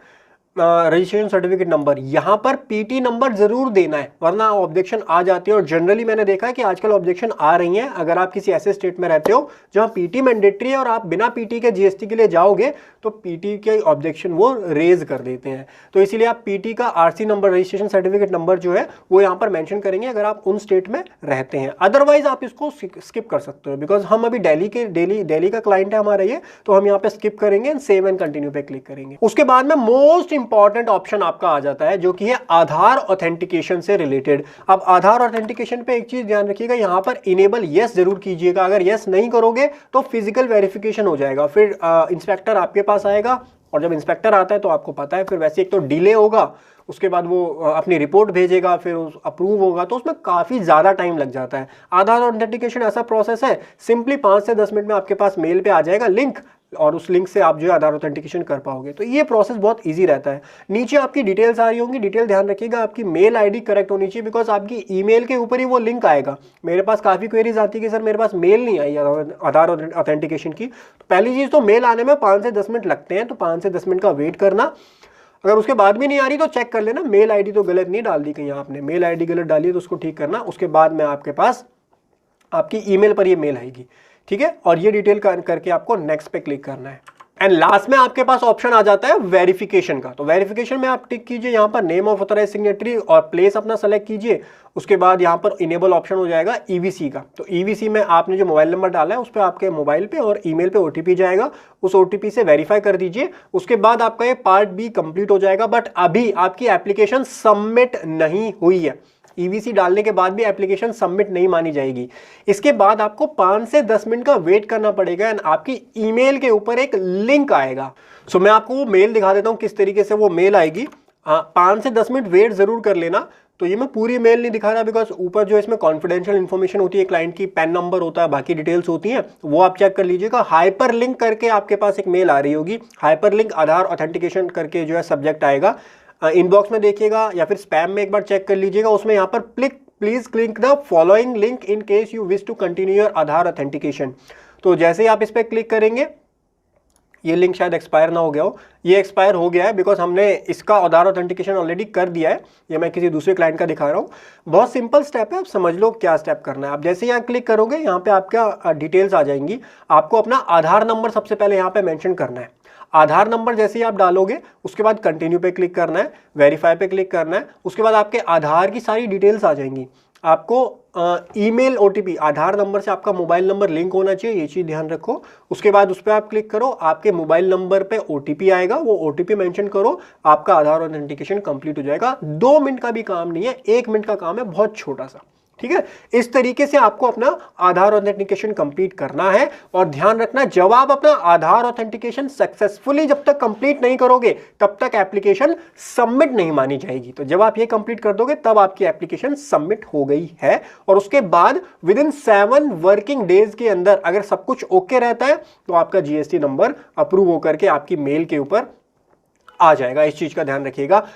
रजिस्ट्रेशन सर्टिफिकेट नंबर, यहां पर पीटी नंबर जरूर देना है वरना ऑब्जेक्शन आ जाती है। और जनरली मैंने देखा है कि आजकल ऑब्जेक्शन आ रही हैं अगर आप किसी ऐसे स्टेट में रहते हो जहां पीटी मैंडेटरी है और आप बिना पीटी के जीएसटी के लिए जाओगे तो पीटी के ऑब्जेक्शन वो रेज कर देते हैं। तो इसीलिए आप पीटी का RC number, registration certificate number जो है वो यहाँ पर मेंशन करेंगे अगर आप उन स्टेट में रहते हैं। अदरवाइज आप इसको स्किप कर सकते हो, बिकॉज हम अभी दिल्ली का क्लाइंट है हमारा ये, तो हम यहाँ पे स्किप करेंगे एंड सेव एंड कंटिन्यू पे क्लिक करेंगे। उसके बाद में मोस्ट इंपॉर्टेंट ऑप्शन आपका आ जाता है जो कि है आधार ऑथेंटिकेशन से रिलेटेड। अब आधार ऑथेंटिकेशन पे एक चीज ध्यान रखिएगा, यहां पर इनेबल यस जरूर कीजिएगा। अगर यस नहीं करोगे तो फिजिकल वेरिफिकेशन हो जाएगा, फिर इंस्पेक्टर आपके पास आएगा और जब इंस्पेक्टर आता है तो आपको पता है फिर वैसे एक तो डिले होगा, उसके बाद वो अपनी रिपोर्ट भेजेगा, फिर अप्रूव होगा, तो उसमें काफ़ी ज़्यादा टाइम लग जाता है। आधार ऑथेंटिकेशन ऐसा प्रोसेस है, सिंपली 5 से 10 मिनट में आपके पास मेल पे आ जाएगा लिंक और उस लिंक से आप जो है आधार ऑथेंटिकेशन कर पाओगे। तो ये प्रोसेस बहुत इजी रहता है। नीचे आपकी डिटेल्स आ रही होंगी, डिटेल ध्यान रखिएगा, आपकी मेल आईडी करेक्ट होनी चाहिए, बिकॉज आपकी ईमेल के ऊपर ही वो लिंक आएगा। मेरे पास काफ़ी क्वेरीज आती है कि सर मेरे पास मेल नहीं आई आधार ऑथेंटिकेशन की। तो पहली चीज़ तो मेल आने में 5 से 10 मिनट लगते हैं, तो 5 से 10 मिनट का वेट करना। अगर उसके बाद भी नहीं आ रही तो चेक कर लेना मेल आईडी तो गलत नहीं डाल दी कहीं आपने, मेल आईडी गलत डाली है तो उसको ठीक करना। उसके बाद में आपके पास आपकी ईमेल पर ये मेल आएगी, ठीक है, और ये डिटेल करके आपको नेक्स्ट पे क्लिक करना है। एंड लास्ट में आपके पास ऑप्शन आ जाता है वेरिफिकेशन का। तो वेरिफिकेशन में आप टिक कीजिए यहाँ पर नेम ऑफ ऑथराइज्ड सिग्नेटरी और प्लेस अपना सेलेक्ट कीजिए। उसके बाद यहाँ पर इनेबल ऑप्शन हो जाएगा ईवीसी का। तो ईवीसी में आपने जो मोबाइल नंबर डाला है उस पर आपके मोबाइल पे और ईमेल पे ओटीपी जाएगा, उस ओटीपी से वेरीफाई कर दीजिए। उसके बाद आपका ये पार्ट बी कंप्लीट हो जाएगा, बट अभी आपकी एप्लीकेशन सबमिट नहीं हुई है। ईवीसी डालने के बाद भी एप्लीकेशन सबमिट नहीं मानी जाएगी। इसके बाद आपको 5 से 10 मिनट का वेट करना पड़ेगा एंड आपकी ईमेल के ऊपर एक लिंक आएगा। सो मैं आपको वो मेल दिखा देता हूँ किस तरीके से वो मेल आएगी। 5 से 10 मिनट वेट जरूर कर लेना। तो ये मैं पूरी मेल नहीं दिखा रहा बिकॉज ऊपर जो इसमें कॉन्फिडेंशियल इन्फॉर्मेशन होती है, क्लाइंट की पैन नंबर होता है, बाकी डिटेल्स होती हैं, वो आप चेक कर लीजिएगा। हाइपर लिंक करके आपके पास एक मेल आ रही होगी, हाइपर लिंक आधार ऑथेंटिकेशन करके जो है सब्जेक्ट आएगा। इनबॉक्स में देखिएगा या फिर स्पैम में एक बार चेक कर लीजिएगा। उसमें यहाँ पर please click the following link in case you wish to continue your Aadhaar authentication. तो जैसे ही आप इस पर क्लिक करेंगे ये लिंक शायद एक्सपायर ना हो गया हो, ये एक्सपायर हो गया है बिकॉज हमने इसका आधार ऑथेंटिकेशन ऑलरेडी कर दिया है। ये मैं किसी दूसरे क्लाइंट का दिखा रहा हूँ। बहुत सिंपल स्टेप है, आप समझ लो क्या स्टेप करना है। आप जैसे यहाँ क्लिक करोगे यहाँ पे आपका डिटेल्स आ जाएंगी। आपको अपना आधार नंबर सबसे पहले यहाँ पे मेंशन करना है। आधार नंबर जैसे ही आप डालोगे उसके बाद कंटिन्यू पे क्लिक करना है, वेरीफाई पे क्लिक करना है। उसके बाद आपके आधार की सारी डिटेल्स आ जाएंगी। आपको ईमेल ओटीपी, आधार नंबर से आपका मोबाइल नंबर लिंक होना चाहिए, ये चीज़ ध्यान रखो। उसके बाद उस पर आप क्लिक करो, आपके मोबाइल नंबर पे ओटीपी आएगा, वो ओटीपी मेंशन करो, आपका आधार ऑथेंटिकेशन कंप्लीट हो जाएगा। 2 मिनट का भी काम नहीं है, 1 मिनट का काम है, बहुत छोटा सा। ठीक है, इस तरीके से आपको अपना आधार ऑथेंटिकेशन कंप्लीट करना है। और ध्यान रखना, जब आप अपना आधार ऑथेंटिकेशन सक्सेसफुली जब तक कंप्लीट नहीं करोगे तब तक एप्लीकेशन सबमिट नहीं मानी जाएगी। तो जब आप ये कंप्लीट कर दोगे तब आपकी एप्लीकेशन सबमिट हो गई है। और उसके बाद विद इन 7 वर्किंग डेज के अंदर अगर सब कुछ ओके रहता है तो आपका जीएसटी नंबर अप्रूव होकर के आपकी मेल के ऊपर आ जाएगा। इस चीज का ध्यान रखिएगा।